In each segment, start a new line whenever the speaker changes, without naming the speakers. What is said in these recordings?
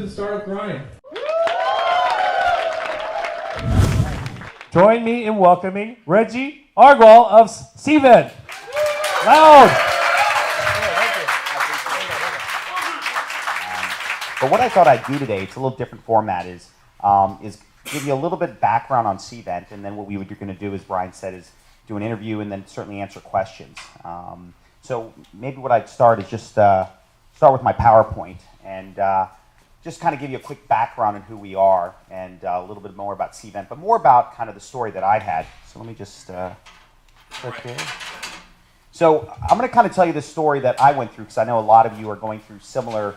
the startup grind.
Join me in welcoming Reggie Aggarwal of Cvent. Loud.
But what I thought I'd do today, it's a little different format, is give you a little bit background on Cvent, and then what we were going to do, as Brian said, is do an interview and then certainly answer questions. So maybe what I'd start is just start with my PowerPoint and just kind of give you a quick background on who we are and a little bit more about Cvent, but more about kind of the story that I had. So let me just click here. So I'm going to kind of tell you the story that I went through, because I know a lot of you are going through similar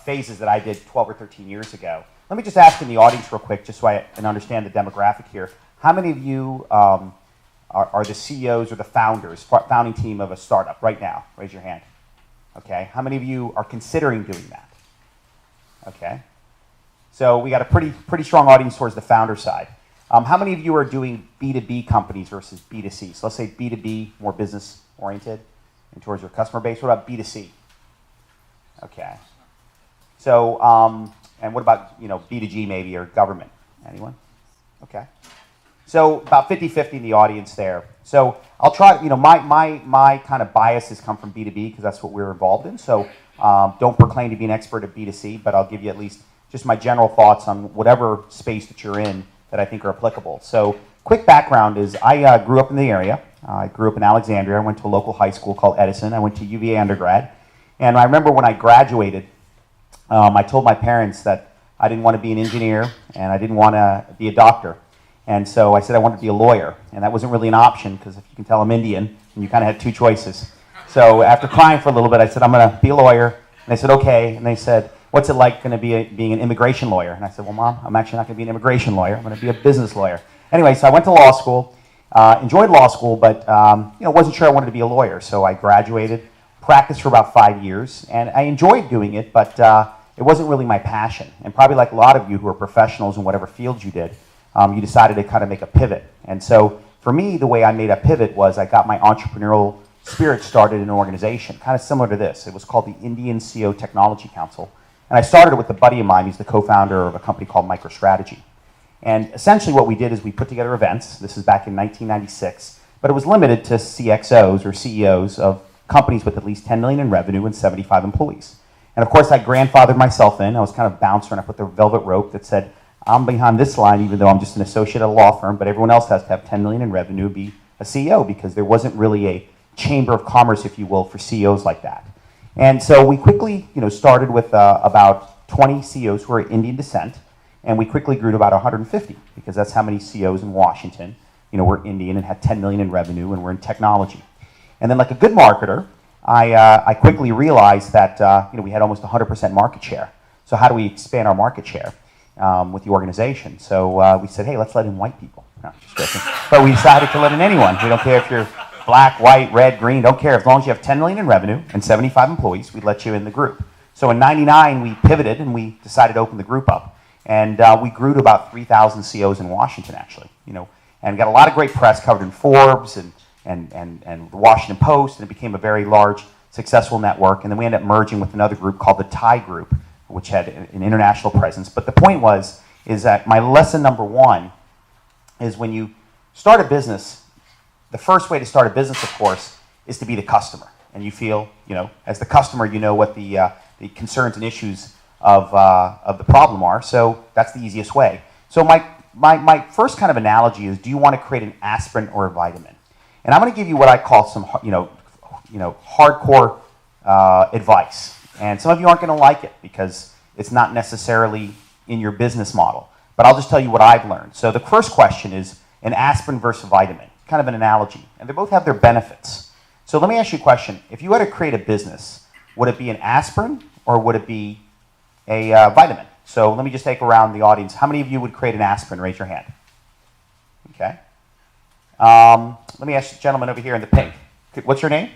phases that I did 12 or 13 years ago. Let me just ask in the audience real quick, just so I can understand the demographic here. How many of you are the CEOs or the founding team of a startup right now? Raise your hand. Okay. How many of you are considering doing that? Okay. So we got a pretty strong audience towards the founder side. How many of you are doing B2B companies versus B2C? So let's say B2B, more business oriented and towards your customer base. What about B2C? Okay. So, and what about, B2G maybe, or government? Anyone? Okay. So about 50-50 in the audience there. So I'll try, my kind of biases come from B2B because that's what we're involved in. So don't proclaim to be an expert at B2C, but I'll give you at least just my general thoughts on whatever space that you're in that I think are applicable. So quick background is I grew up in the area. I grew up in Alexandria. I went to a local high school called Edison. I went to UVA undergrad. And I remember when I graduated, I told my parents that I didn't want to be an engineer and I didn't want to be a doctor. And so I said I wanted to be a lawyer. And that wasn't really an option because if you can tell I'm Indian, and you kind of had two choices. So after crying for a little bit, I said, I'm going to be a lawyer. And they said, okay. And they said, what's it like going to be being an immigration lawyer? And I said, well, Mom, I'm actually not going to be an immigration lawyer. I'm going to be a business lawyer. Anyway, so I went to law school, enjoyed law school, but wasn't sure I wanted to be a lawyer. So I graduated, practiced for about 5 years, and I enjoyed doing it, but it wasn't really my passion. And probably like a lot of you who are professionals in whatever field you did, you decided to kind of make a pivot. And so for me, the way I made a pivot was I got my entrepreneurial spirit started in an organization, kind of similar to this. It was called the Indian CEO Technology Council. And I started it with a buddy of mine. He's the co-founder of a company called MicroStrategy. And essentially what we did is we put together events. This is back in 1996, but it was limited to CXOs or CEOs of companies with at least 10 million in revenue and 75 employees. And of course I grandfathered myself in. I was kind of bouncer and I put the velvet rope that said, I'm behind this line even though I'm just an associate at a law firm, but everyone else has to have 10 million in revenue to be a CEO because there wasn't really a chamber of commerce, if you will, for CEOs like that. And so we quickly started with about 20 CEOs who were Indian descent, and we quickly grew to about 150 because that's how many CEOs in Washington were Indian and had 10 million in revenue and were in technology. And then like a good marketer, I quickly realized that we had almost 100% market share. So how do we expand our market share with the organization? So we said, hey, let's let in white people. No, just joking. But we decided to let in anyone. We don't care if you're black, white, red, green, don't care. As long as you have 10 million in revenue and 75 employees, we'd let you in the group. So in '99, we pivoted and we decided to open the group up. And we grew to about 3,000 CEOs in Washington, actually. And got a lot of great press covered in Forbes and the Washington Post, and it became a very large, successful network. And then we ended up merging with another group called the Thai Group, which had an international presence. But the point is that my lesson number one is when you start a business, the first way to start a business, of course, is to be the customer. And you feel, as the customer, you know what the concerns and issues of the problem are. So that's the easiest way. So my first kind of analogy is, do you want to create an aspirin or a vitamin? And I'm going to give you what I call some, hardcore advice. And some of you aren't going to like it because it's not necessarily in your business model. But I'll just tell you what I've learned. So the first question is an aspirin versus a vitamin, kind of an analogy. And they both have their benefits. So let me ask you a question. If you had to create a business, would it be an aspirin or would it be a vitamin? So let me just take around the audience. How many of you would create an aspirin? Raise your hand. Okay. Let me ask the gentleman over here in the pink. What's your name?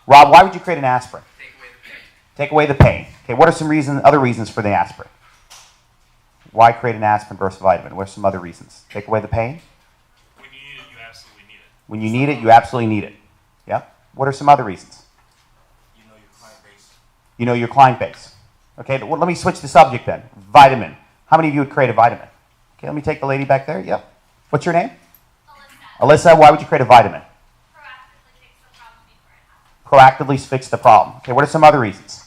Rob, why would you create an aspirin? Take away the pain. Okay, what are some other reasons for the aspirin? Why create an aspirin versus vitamin? What are some other reasons? Take away the pain?
When you need it, you absolutely need it.
When you need it, you absolutely need it. Yeah? What are some other reasons?
You know your client base.
You know your client base. Okay, well, let me switch the subject then. Vitamin. How many of you would create a vitamin? Okay, let me take the lady back there. Yep. What's your name? Alyssa, why would you create a vitamin? Proactively fix the problem. Okay, what are some other reasons?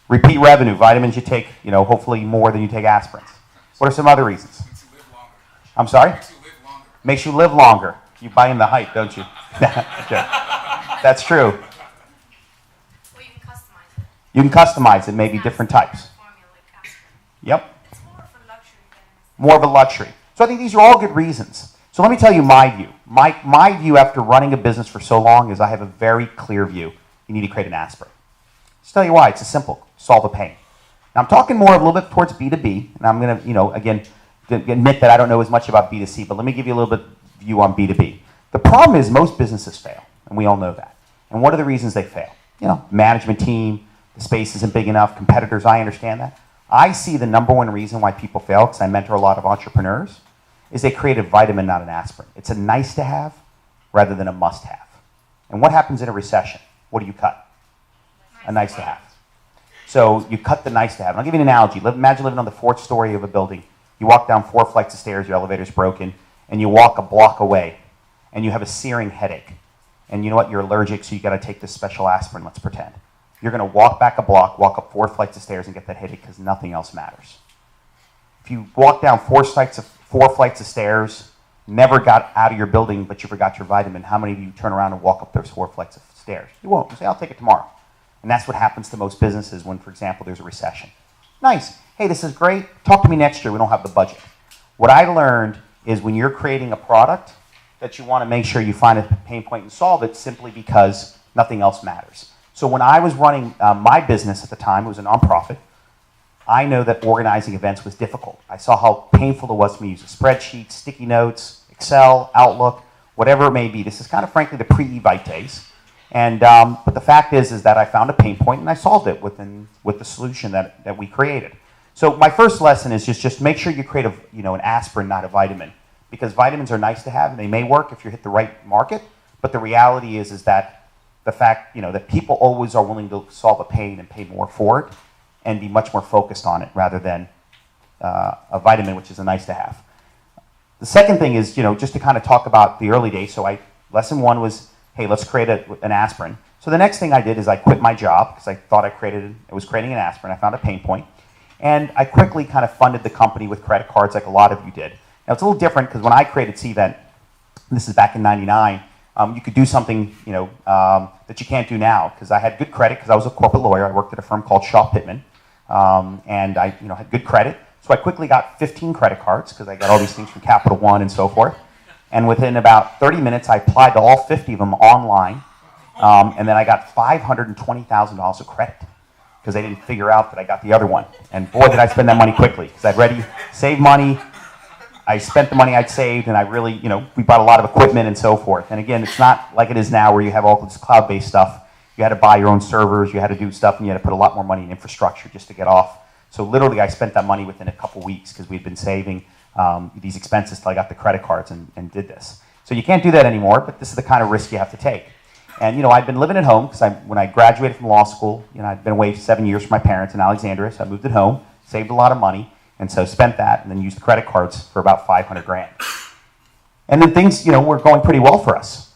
Repeat revenue. Vitamins you take, hopefully more than you take aspirins. What are some other reasons?
Makes you live longer.
I'm sorry?
Makes you live longer.
Makes you live longer. You buy in the hype, don't you? Okay. That's true.
Well, you can customize it.
You can customize it, maybe different types.
Formula like aspirin.
Yep.
It's more of a luxury than
More of a luxury. So I think these are all good reasons. So let me tell you my view. My view after running a business for so long is I have a very clear view. You need to create an aspirin. Just tell you why. It's a simple. Solve a pain. Now I'm talking more a little bit towards B2B, and I'm going to, again, admit that I don't know as much about B2C, but let me give you a little bit view on B2B. The problem is most businesses fail, and we all know that. And what are the reasons they fail? Management team, the space isn't big enough, competitors, I understand that. I see the number one reason why people fail, because I mentor a lot of entrepreneurs, is they create a vitamin, not an aspirin. It's a nice to have rather than a must have. And what happens in a recession? What do you cut? A nice to have. So you cut the nice to have. And I'll give you an analogy. Imagine living on the 4th story of a building. You walk down 4 flights of stairs, your elevator's broken, and you walk a block away, and you have a searing headache. And you know what? You're allergic, so you got to take this special aspirin, let's pretend. You're going to walk back a block, walk up 4 flights of stairs, and get that headache because nothing else matters. If you walk down 4 flights of stairs, never got out of your building, but you forgot your vitamin, how many of you turn around and walk up those 4 flights of stairs? You won't. You say, I'll take it tomorrow. And that's what happens to most businesses when, for example, there's a recession. Nice. Hey, this is great. Talk to me next year. We don't have the budget. What I learned is when you're creating a product that you want to make sure you find a pain point and solve it simply because nothing else matters. So when I was running my business at the time, it was a nonprofit, I know that organizing events was difficult. I saw how painful it was for me to use a spreadsheet, sticky notes, Excel, Outlook, whatever it may be. This is kind of frankly the pre-Evite days. And but the fact is that I found a pain point and I solved it with the solution that we created. So my first lesson is just make sure you create an aspirin, not a vitamin, because vitamins are nice to have and they may work if you hit the right market. But the reality is that the fact that people always are willing to solve a pain and pay more for it and be much more focused on it rather than a vitamin, which is a nice to have. The second thing is just to kind of talk about the early days. So lesson 1 was, hey, let's create an aspirin. So the next thing I did is I quit my job because I thought I was creating an aspirin. I found a pain point. And I quickly kind of funded the company with credit cards like a lot of you did. Now it's a little different because when I created Cvent, this is back in '99, you could do something that you can't do now because I had good credit because I was a corporate lawyer. I worked at a firm called Shaw Pittman, and I had good credit. So I quickly got 15 credit cards because I got all these things from Capital One and so forth. And within about 30 minutes, I applied to all 50 of them online, and then I got $520,000 of credit because they didn't figure out that I got the other one. And boy, did I spend that money quickly because I'd already saved money. I spent the money I'd saved, and I really, we bought a lot of equipment and so forth. And again, it's not like it is now where you have all this cloud-based stuff. You had to buy your own servers, you had to do stuff, and you had to put a lot more money in infrastructure just to get off. So literally, I spent that money within a couple weeks because we'd been saving these expenses till I got the credit cards and did this. So you can't do that anymore, but this is the kind of risk you have to take. And I'd been living at home because when I graduated from law school, I'd been away 7 years from my parents in Alexandria, so I moved at home, saved a lot of money, and so spent that, and then used credit cards for about 500 grand. And then things, were going pretty well for us.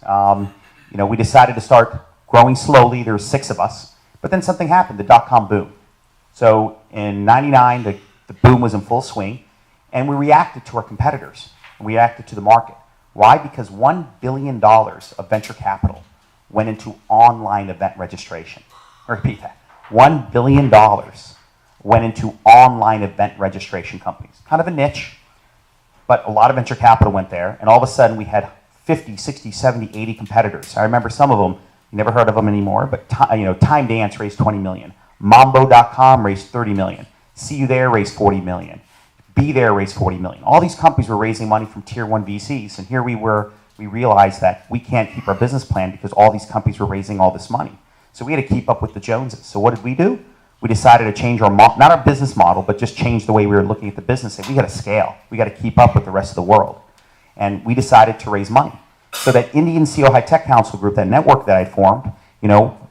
We decided to start growing slowly. There were 6 of us, but then something happened, the dot-com boom. So in '99, the boom was in full swing, and we reacted to our competitors. And we reacted to the market. Why? Because $1 billion of venture capital went into online event registration. I'll repeat that. $1 billion went into online event registration companies. Kind of a niche, but a lot of venture capital went there, and all of a sudden we had 50, 60, 70, 80 competitors. I remember some of them, you never heard of them anymore, but Time Dance raised 20 million. Mambo.com raised 30 million. See You There raised 40 million. Be There raised 40 million. All these companies were raising money from tier 1 VCs, and here we realized that we can't keep our business plan because all these companies were raising all this money. So we had to keep up with the Joneses. So what did we do? We decided to change not our business model, but just change the way we were looking at the business. And we got to scale. We got to keep up with the rest of the world. And we decided to raise money. So that Indian CEO High Tech Council group, that network that I formed,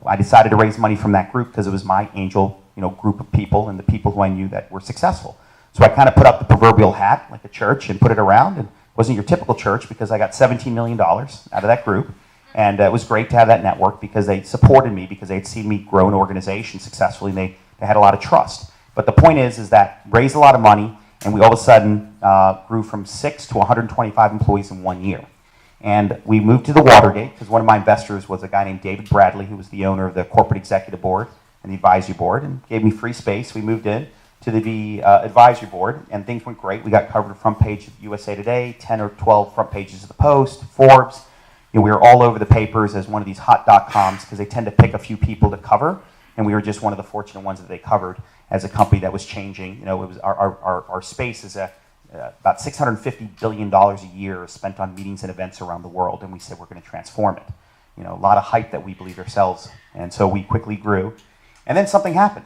I decided to raise money from that group because it was my angel group of people and the people who I knew that were successful. So I kind of put up the proverbial hat like a church and put it around, and it wasn't your typical church because I got $17 million out of that group. And it was great to have that network because they supported me because they'd seen me grow an organization successfully, and they had a lot of trust. But the point is that raised a lot of money, and we all of a sudden grew from 6 to 125 employees in 1 year. And we moved to the Watergate because one of my investors was a guy named David Bradley, who was the owner of the corporate executive board and the advisory board, and gave me free space. We moved in to the advisory board, and things went great. We got covered front page of USA Today, 10 or 12 front pages of the Post, Forbes. We were all over the papers as one of these hot dotcoms because they tend to pick a few people to cover, and we were just one of the fortunate ones that they covered as a company that was changing. It was our space is about $650 billion a year spent on meetings and events around the world, and we said we're going to transform it. A lot of hype that we believed ourselves, and so we quickly grew. And then something happened.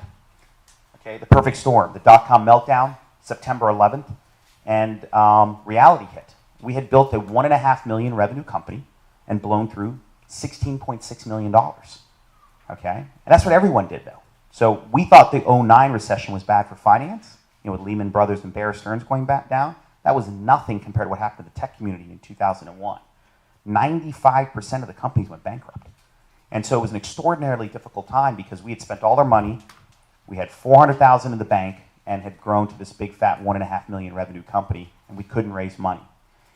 Okay, the perfect storm, the dot-com meltdown, September 11th, and reality hit. We had built a $1.5 million revenue company and blown through $16.6 million. Okay, and that's what everyone did though. So we thought the '09 recession was bad for finance, with Lehman Brothers and Bear Stearns going back down. That was nothing compared to what happened to the tech community in 2001. 95% of the companies went bankrupt. And so it was an extraordinarily difficult time because we had spent all our money, we had $400,000 in the bank, and had grown to this big fat $1.5 million revenue company, and we couldn't raise money.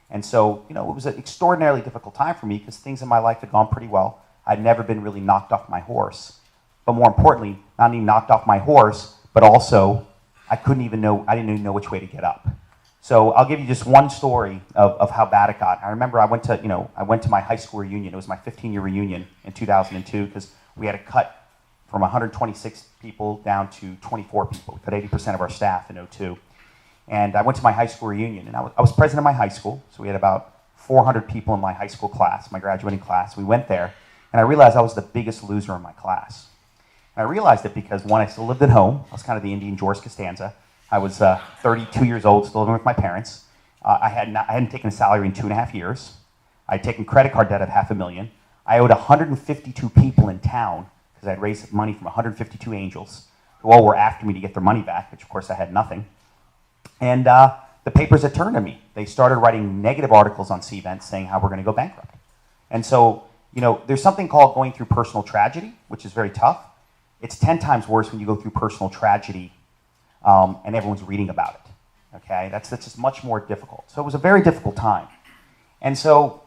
And so, it was an extraordinarily difficult time for me because things in my life had gone pretty well. I'd never been really knocked off my horse. But more importantly, not only knocked off my horse, but also I didn't even know which way to get up. So I'll give you just one story of how bad it got. I remember I went to my high school reunion. It was my 15-year reunion in 2002 because we had to cut from 126 people down to 24 people. We cut 80% of our staff in '02. And I went to my high school reunion, and I was president of my high school, so we had about 400 people in my high school class, my graduating class. We went there, and I realized I was the biggest loser in my class. And I realized it because, one, I still lived at home. I was kind of the Indian George Costanza. I was 32 years old, still living with my parents. I hadn't taken a salary in 2.5 years. I had taken credit card debt of $500,000. I owed 152 people in town because I'd raised money from 152 angels who all were after me to get their money back, which of course I had nothing. And the papers had turned on me. They started writing negative articles on Cvent saying how we're going to go bankrupt. And so, there's something called going through personal tragedy, which is very tough. It's 10 times worse when you go through personal tragedy and everyone's reading about it. Okay, that's just much more difficult. So it was a very difficult time. And so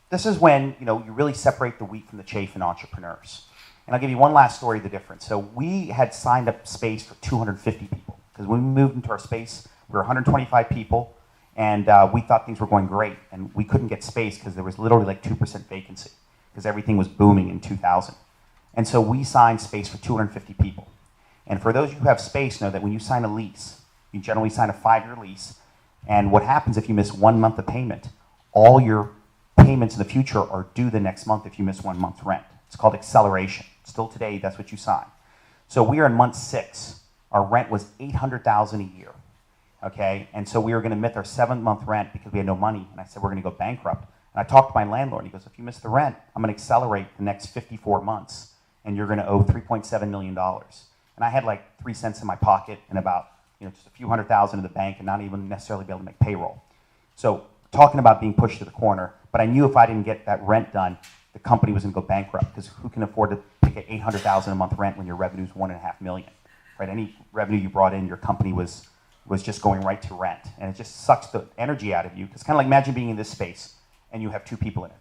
this is when you really separate the wheat from the chaff in entrepreneurs. And I'll give you one last story of the difference. So we had signed up space for 250 people because when we moved into our space, we were 125 people, and we thought things were going great, and we couldn't get space because there was literally like 2% vacancy because everything was booming in 2000. And so we signed space for 250 people. And for those of you who have space, know that when you sign a lease, you generally sign a 5-year lease, and what happens if you miss 1 month of payment, all your payments in the future are due the next month if you miss 1 month's rent. It's called acceleration. Still today, that's what you sign. So we are in month 6. Our rent was $800,000 a year. Okay, and so we were going to miss our 7th-month rent because we had no money, and I said we're going to go bankrupt. And I talked to my landlord, and he goes, if you miss the rent, I'm going to accelerate the next 54 months, and you're going to owe $3.7 million. And I had like 3 cents in my pocket and about just a few $100,000 in the bank and not even necessarily be able to make payroll. So talking about being pushed to the corner, but I knew if I didn't get that rent done, the company was going to go bankrupt because who can afford to pay $800,000 a month rent when your revenue is $1.5 million, right? Any revenue you brought in, your company was just going right to rent, and it just sucks the energy out of you. It's kind of like imagine being in this space and you have 2 people in it.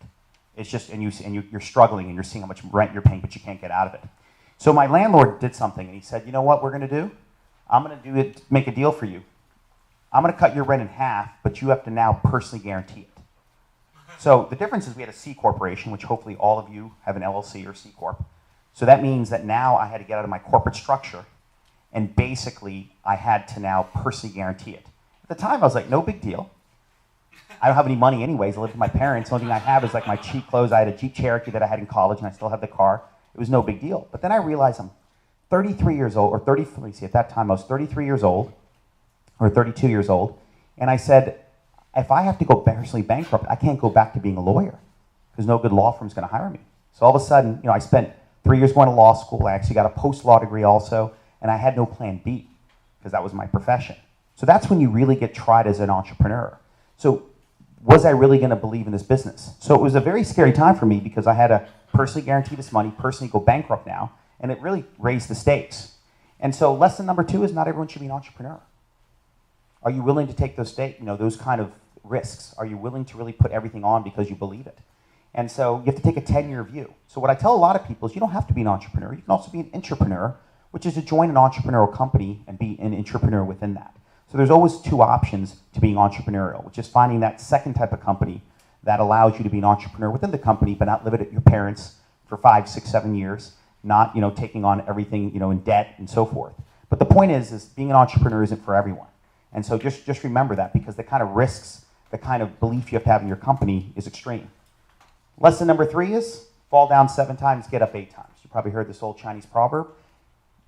It's just you're struggling and you're seeing how much rent you're paying, but you can't get out of it. So my landlord did something, and he said, you know what we're going to do? I'm going to make a deal for you. I'm going to cut your rent in half, but you have to now personally guarantee it. So the difference is we had a C corporation, which hopefully all of you have an LLC or C corp. So that means that now I had to get out of my corporate structure, and basically I had to now personally guarantee it. At the time, I was like, no big deal. I don't have any money anyways. I live with my parents. The only thing I have is like my cheap clothes. I had a Jeep Cherokee that I had in college, and I still have the car. It was no big deal. But then I realized I'm 33 years old, or 30, let me see, at that time I was 33 years old, or 32 years old, and I said, if I have to go personally bankrupt, I can't go back to being a lawyer, because no good law firm's going to hire me. So all of a sudden, I spent 3 years going to law school. I actually got a post-law degree also, and I had no plan B because that was my profession. So that's when you really get tried as an entrepreneur. So was I really going to believe in this business? So it was a very scary time for me because I had to personally guarantee this money, personally go bankrupt now, and it really raised the stakes. And so lesson number 2 is not everyone should be an entrepreneur. Are you willing to take those kind of risks? Are you willing to really put everything on because you believe it? And so you have to take a 10-year view. So what I tell a lot of people is you don't have to be an entrepreneur. You can also be an intrapreneur, which is to join an entrepreneurial company and be an intrapreneur within that. So there's always 2 options to being entrepreneurial, which is finding that second type of company that allows you to be an entrepreneur within the company, but not live it at your parents for 5, 6, 7 years, not taking on everything in debt and so forth. But the point is being an entrepreneur isn't for everyone. And so just remember that, because the kind of risks, the kind of belief you have to have in your company is extreme. Lesson number 3 is fall down 7 times, get up 8 times. You probably heard this old Chinese proverb.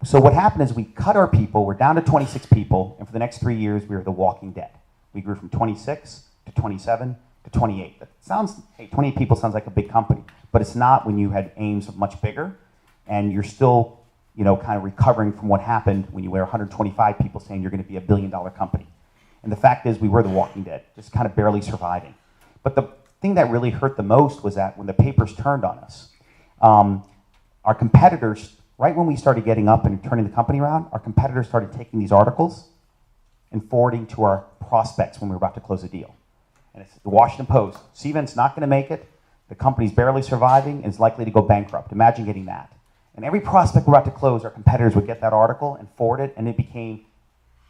So what happened is we cut our people, we're down to 26 people, and for the next 3 years we were the walking dead. We grew from 26 to 27 to 28. That sounds, 28 people sounds like a big company, but it's not when you had aims of much bigger, and you're still kind of recovering from what happened when you were 125 people saying you're going to be $1 billion company. And the fact is we were the walking dead, just kind of barely surviving. But the thing that really hurt the most was that when the papers turned on us, our competitors, right when we started getting up and turning the company around, our competitors started taking these articles and forwarding to our prospects when we were about to close a deal. And it's the Washington Post. Cvent's not going to make it. The company's barely surviving and is likely to go bankrupt. Imagine getting that. And every prospect we're about to close, our competitors would get that article and forward it, and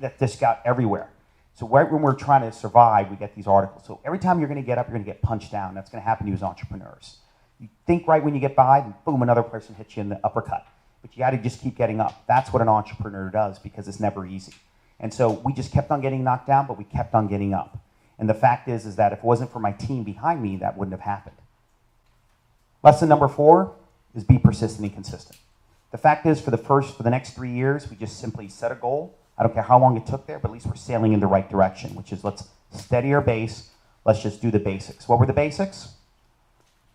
that just got everywhere. So right when we're trying to survive, we get these articles. So every time you're going to get up, you're going to get punched down. That's going to happen to you as entrepreneurs. You think right when you get by, and boom, another person hits you in the uppercut. But you got to just keep getting up. That's what an entrepreneur does, because it's never easy. And so we just kept on getting knocked down, but we kept on getting up. And the fact is that if it wasn't for my team behind me, that wouldn't have happened. Lesson number 4 is be persistent and consistent. The fact is, for the next 3 years, we just simply set a goal. I don't care how long it took there, but at least we're sailing in the right direction, which is let's steady our base. Let's just do the basics. What were the basics?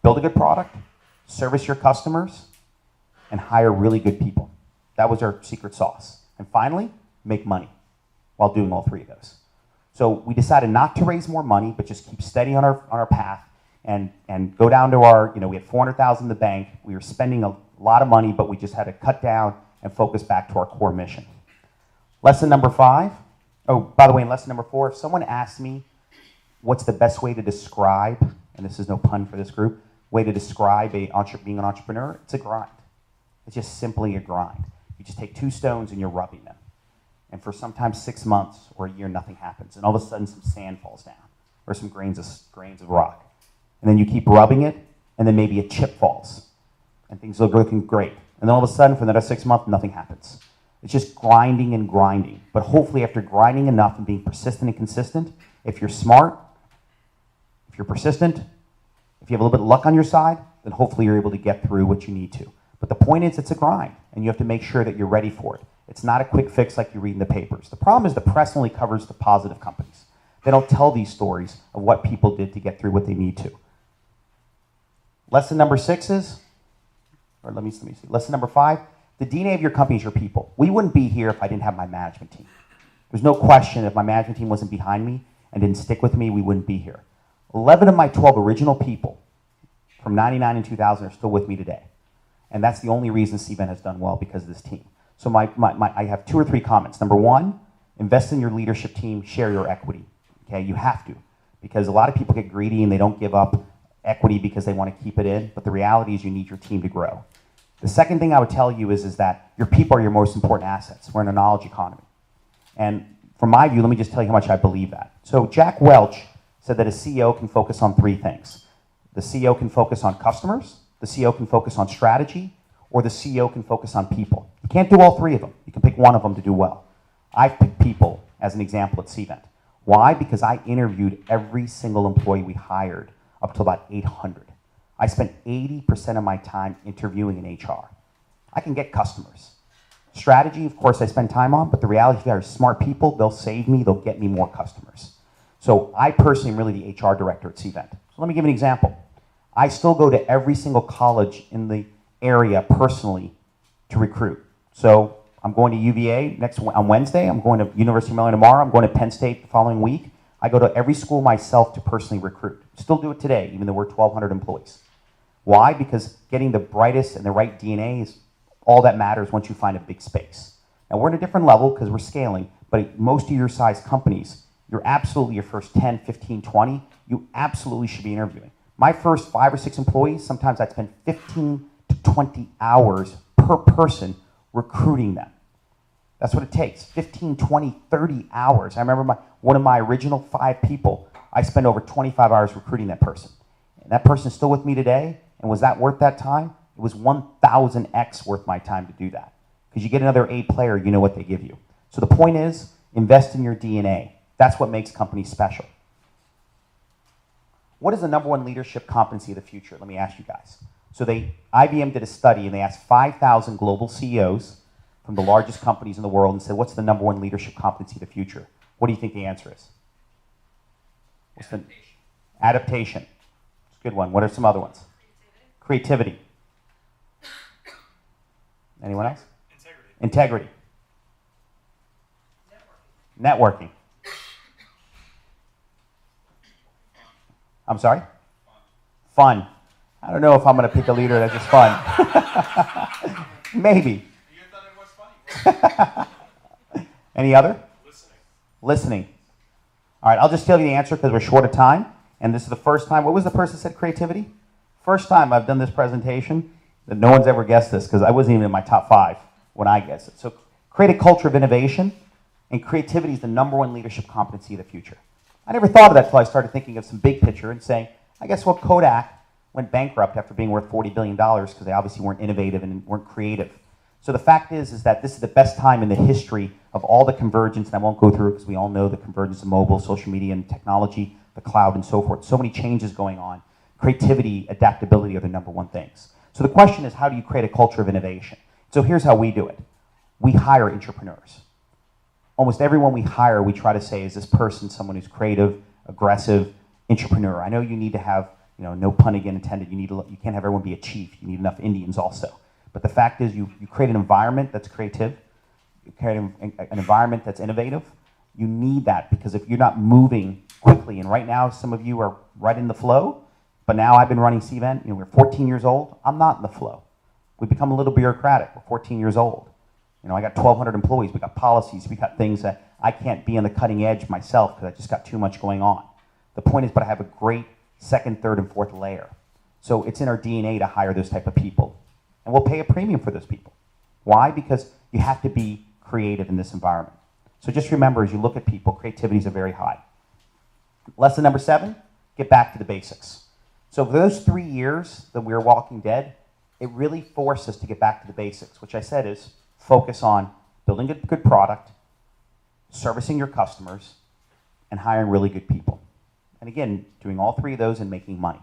Build a good product, service your customers, and hire really good people. That was our secret sauce. And finally, make money while doing all 3 of those. So we decided not to raise more money, but just keep steady on our path and go down to we had $400,000 in the bank. We were spending a lot of money, but we just had to cut down and focus back to our core mission. Lesson number 5. Oh, by the way, in lesson number 4, if someone asks me what's the best way to describe, and this is no pun for this group, way to describe being an entrepreneur, it's a grind. It's just simply a grind. You just take 2 stones and you're rubbing them. And for sometimes 6 months or a year, nothing happens. And all of a sudden, some sand falls down or some grains of rock. And then you keep rubbing it, and then maybe a chip falls. And things are looking great. And then all of a sudden, for another 6 months, nothing happens. It's just grinding and grinding. But hopefully, after grinding enough and being persistent and consistent, if you're smart, if you're persistent, if you have a little bit of luck on your side, then hopefully you're able to get through what you need to. But the point is, it's a grind, and you have to make sure that you're ready for it. It's not a quick fix like you read in the papers. The problem is the press only covers the positive companies. They don't tell these stories of what people did to get through what they need to. Lesson number 6 is, or let me see. Lesson number 5, the DNA of your company is your people. We wouldn't be here if I didn't have my management team. There's no question if my management team wasn't behind me and didn't stick with me, we wouldn't be here. 11 of my 12 original people from 99 and 2000 are still with me today. And that's the only reason Cvent has done well, because of this team. So I have 2 or 3 comments. Number 1, invest in your leadership team, share your equity. Okay, you have to, because a lot of people get greedy and they don't give up equity because they want to keep it in, but the reality is you need your team to grow. The second thing I would tell you is that your people are your most important assets. We're in a knowledge economy. And from my view, let me just tell you how much I believe that. So Jack Welch said that a CEO can focus on 3 things. The CEO can focus on customers, the CEO can focus on strategy, or the CEO can focus on people. You can't do all 3 of them. You can pick one of them to do well. I've picked people as an example at Cvent. Why? Because I interviewed every single employee we hired up to about 800. I spent 80% of my time interviewing in HR. I can get customers. Strategy, of course, I spend time on, but the reality is there are smart people. They'll save me. They'll get me more customers. So I personally am really the HR director at Cvent. So let me give you an example. I still go to every single college in the area personally to recruit. So I'm going to UVA on Wednesday. I'm going to University of Maryland tomorrow. I'm going to Penn State the following week. I go to every school myself to personally recruit. Still do it today, even though we're 1,200 employees. Why? Because getting the brightest and the right DNA is all that matters once you find a big space. Now, we're at a different level because we're scaling, but at most of your size companies, you're absolutely your first 10, 15, 20, you absolutely should be interviewing. My first 5 or 6 employees, sometimes I'd spend 15 to 20 hours per person recruiting them. That's what it takes, 15, 20, 30 hours. I remember one of my original 5 people, I spent over 25 hours recruiting that person. And that person's still with me today, and was that worth that time? It was 1,000x worth my time to do that. Because you get another A player, you know what they give you. So the point is, invest in your DNA. That's what makes companies special. What is the #1 leadership competency of the future? Let me ask you guys. So IBM did a study and they asked 5,000 global CEOs from the largest companies in the world and said, what's the #1 leadership competency of the future? What do you think the answer is? Adaptation. It's a good one. What are some other ones? Creativity. Anyone else? Integrity. Networking. I'm sorry? Fun. I don't know if I'm going to pick a leader that's just fun. Maybe.
You thought it was funny.
Any other?
Listening.
All right, I'll just tell you the answer because we're short of time. And this is the first time. What was the person that said creativity? First time I've done this presentation that no one's ever guessed this because I wasn't even in my top 5 when I guessed it. So create a culture of innovation, and creativity is the #1 leadership competency of the future. I never thought of that until I started thinking of some big picture and saying, I guess what Kodak went bankrupt after being worth $40 billion because they obviously weren't innovative and weren't creative. So the fact is that this is the best time in the history of all the convergence, and I won't go through it because we all know the convergence of mobile, social media, and technology, the cloud, and so forth. So many changes going on. Creativity, adaptability are the #1 things. So the question is, how do you create a culture of innovation? So here's how we do it. We hire entrepreneurs. Almost everyone we hire, we try to say, is this person someone who's creative, aggressive, entrepreneur? I know you need to have, no pun again intended, you can't have everyone be a chief. You need enough Indians also. But the fact is you create an environment that's creative, you create an environment that's innovative. You need that because if you're not moving quickly, and right now some of you are right in the flow, but now I've been running Cvent, we're 14 years old, I'm not in the flow. We've become a little bureaucratic, we're 14 years old. I got 1,200 employees, we got policies, we got things that I can't be on the cutting edge myself because I just got too much going on. The point is, but I have a great 2nd, 3rd, and 4th layer. So it's in our DNA to hire those type of people. And we'll pay a premium for those people. Why? Because you have to be creative in this environment. So just remember, as you look at people, creativities are very high. Lesson number 7, get back to the basics. So for those 3 years that we were Walking Dead, it really forced us to get back to the basics, which I said is focus on building a good product, servicing your customers, and hiring really good people. And again, doing all 3 of those and making money.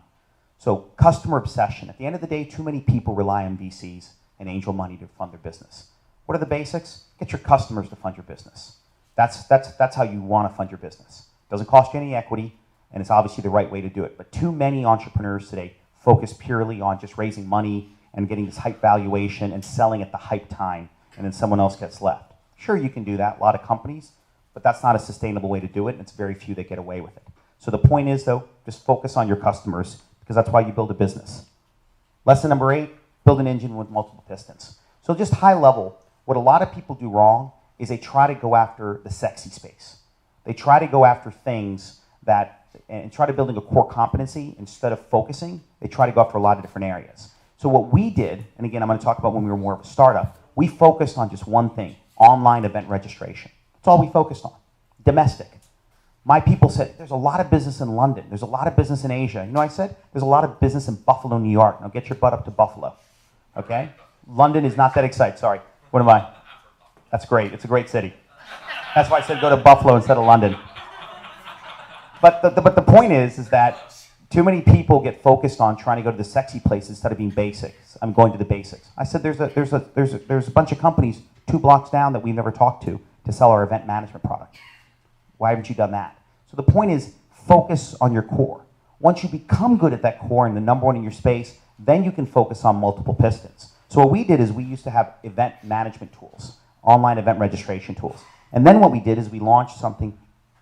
So customer obsession. At the end of the day, too many people rely on VCs and angel money to fund their business. What are the basics? Get your customers to fund your business. That's how you want to fund your business. It doesn't cost you any equity, and it's obviously the right way to do it. But too many entrepreneurs today focus purely on just raising money and getting this hype valuation and selling at the hype time, and then someone else gets left. Sure, you can do that, a lot of companies, but that's not a sustainable way to do it, and it's very few that get away with it. So the point is, though, just focus on your customers, because that's why you build a business. Lesson number 8, build an engine with multiple pistons. So just high level, what a lot of people do wrong is they try to go after the sexy space. They try to go after things and try to building a core competency instead of focusing, they try to go after a lot of different areas. So what we did, and again, I'm going to talk about when we were more of a startup, we focused on just one thing, online event registration. That's all we focused on, domestic. My people said, there's a lot of business in London. There's a lot of business in Asia. You know what I said? There's a lot of business in Buffalo, New York. Now get your butt up to Buffalo, okay? London is not that exciting. Sorry, what am I? That's great. It's a great city. That's why I said go to Buffalo instead of London. But the point is that too many people get focused on trying to go to the sexy places instead of being basics. I'm going to the basics. I said there's a bunch of companies 2 blocks down that we've never talked to sell our event management product. Why haven't you done that? So the point is, focus on your core. Once you become good at that core and the #1 in your space, then you can focus on multiple pistons. So what we did is we used to have event management tools online event registration tools. And then what we did is we launched something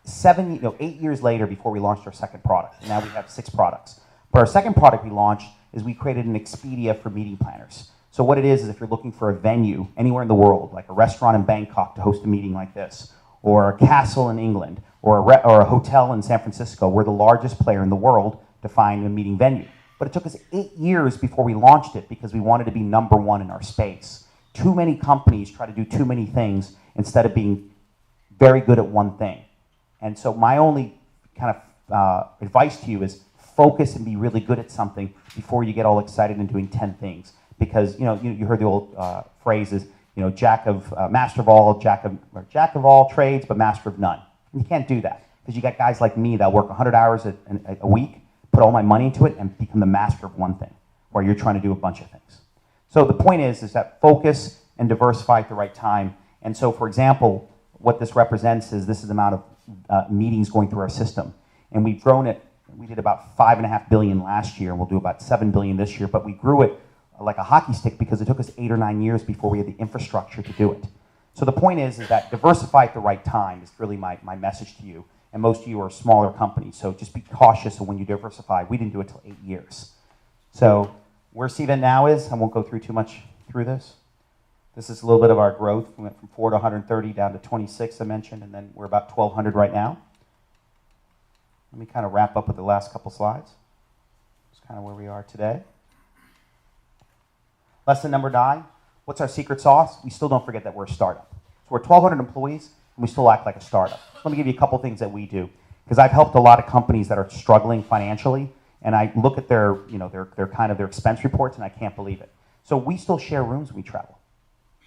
8 years later before we launched our second product. And now we have 6 products. But our second product we launched is we created an Expedia for meeting planners. So what it is if you're looking for a venue anywhere in the world, like a restaurant in Bangkok to host a meeting like this, or a castle in England, or a hotel in San Francisco, we're the largest player in the world to find a meeting venue. But it took us 8 years before we launched it because we wanted to be number one in our space. Too many companies try to do too many things instead of being very good at one thing. And so my only kind of advice to you is focus and be really good at something before you get all excited and doing 10 things. Because you heard the old phrase is master of all trades, but master of none. And you can't do that because you got guys like me that work 100 hours a week, put all my money into it, and become the master of one thing, where you're trying to do a bunch of things. So the point is that focus and diversify at the right time. And so, for example, what this represents is this is the amount of meetings going through our system, and we've grown it. We did about $5.5 billion last year, and we'll do about $7 billion this year. But we grew it like a hockey stick because it took us 8 or 9 years before we had the infrastructure to do it. So the point is that diversify at the right time is really my message to you. And most of you are smaller companies, so just be cautious of when you diversify. We didn't do it till 8 years. So where Cvent now is, I won't go through too much through this. This is a little bit of our growth. We went from 4 to 130 down to 26, I mentioned, and then we're about 1,200 right now. Let me kind of wrap up with the last couple slides. That's kind of where we are today. Lesson number 9. What's our secret sauce? We still don't forget that we're a startup. So we're 1,200 employees, and we still act like a startup. So let me give you a couple things that we do, because I've helped a lot of companies that are struggling financially, and I look at their expense reports, and I can't believe it. So we still share rooms when we travel.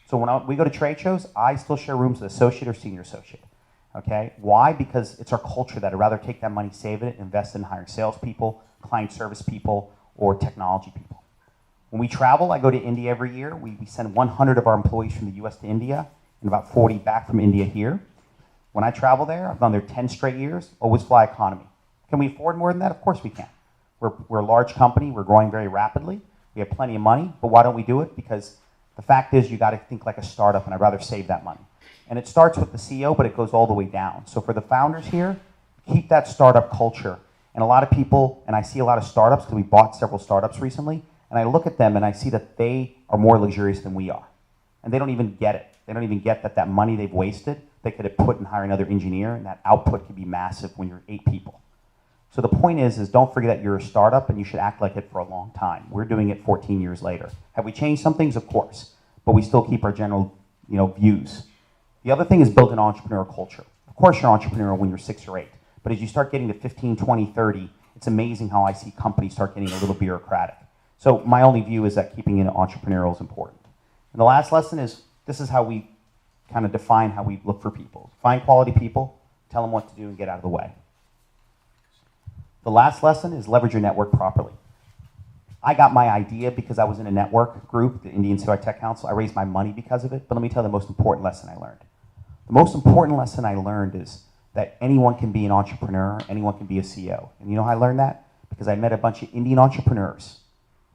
So when we go to trade shows, I still share rooms with associate or senior associate. Okay? Why? Because it's our culture that I'd rather take that money, save it, invest in hiring salespeople, client service people, or technology people. When we travel, I go to India every year. We send 100 of our employees from the US to India and about 40 back from India here. When I travel there, I've gone there 10 straight years, always fly economy. Can we afford more than that? Of course we can. We're a large company. We're growing very rapidly. We have plenty of money, but why don't we do it? Because the fact is you got to think like a startup, and I'd rather save that money. And it starts with the CEO, but it goes all the way down. So for the founders here, keep that startup culture. And a lot of people, and I see a lot of startups, because we bought several startups recently, and I look at them and I see that they are more luxurious than we are. And they don't even get it. They don't even get that money they've wasted, they could have put in hiring another engineer, and that output could be massive when you're 8 people. So the point is don't forget that you're a startup and you should act like it for a long time. We're doing it 14 years later. Have we changed some things? Of course. But we still keep our general views. The other thing is build an entrepreneurial culture. Of course you're entrepreneurial when you're 6 or 8. But as you start getting to 15, 20, 30, it's amazing how I see companies start getting a little bureaucratic. So my only view is that keeping it entrepreneurial is important. And the last lesson is this is how we kind of define how we look for people. Find quality people, tell them what to do, and get out of the way. The last lesson is leverage your network properly. I got my idea because I was in a network group, the Indian CY Tech Council. I raised my money because of it, but let me tell you the most important lesson I learned. The most important lesson I learned is that anyone can be an entrepreneur, anyone can be a CEO. And you know how I learned that? Because I met a bunch of Indian entrepreneurs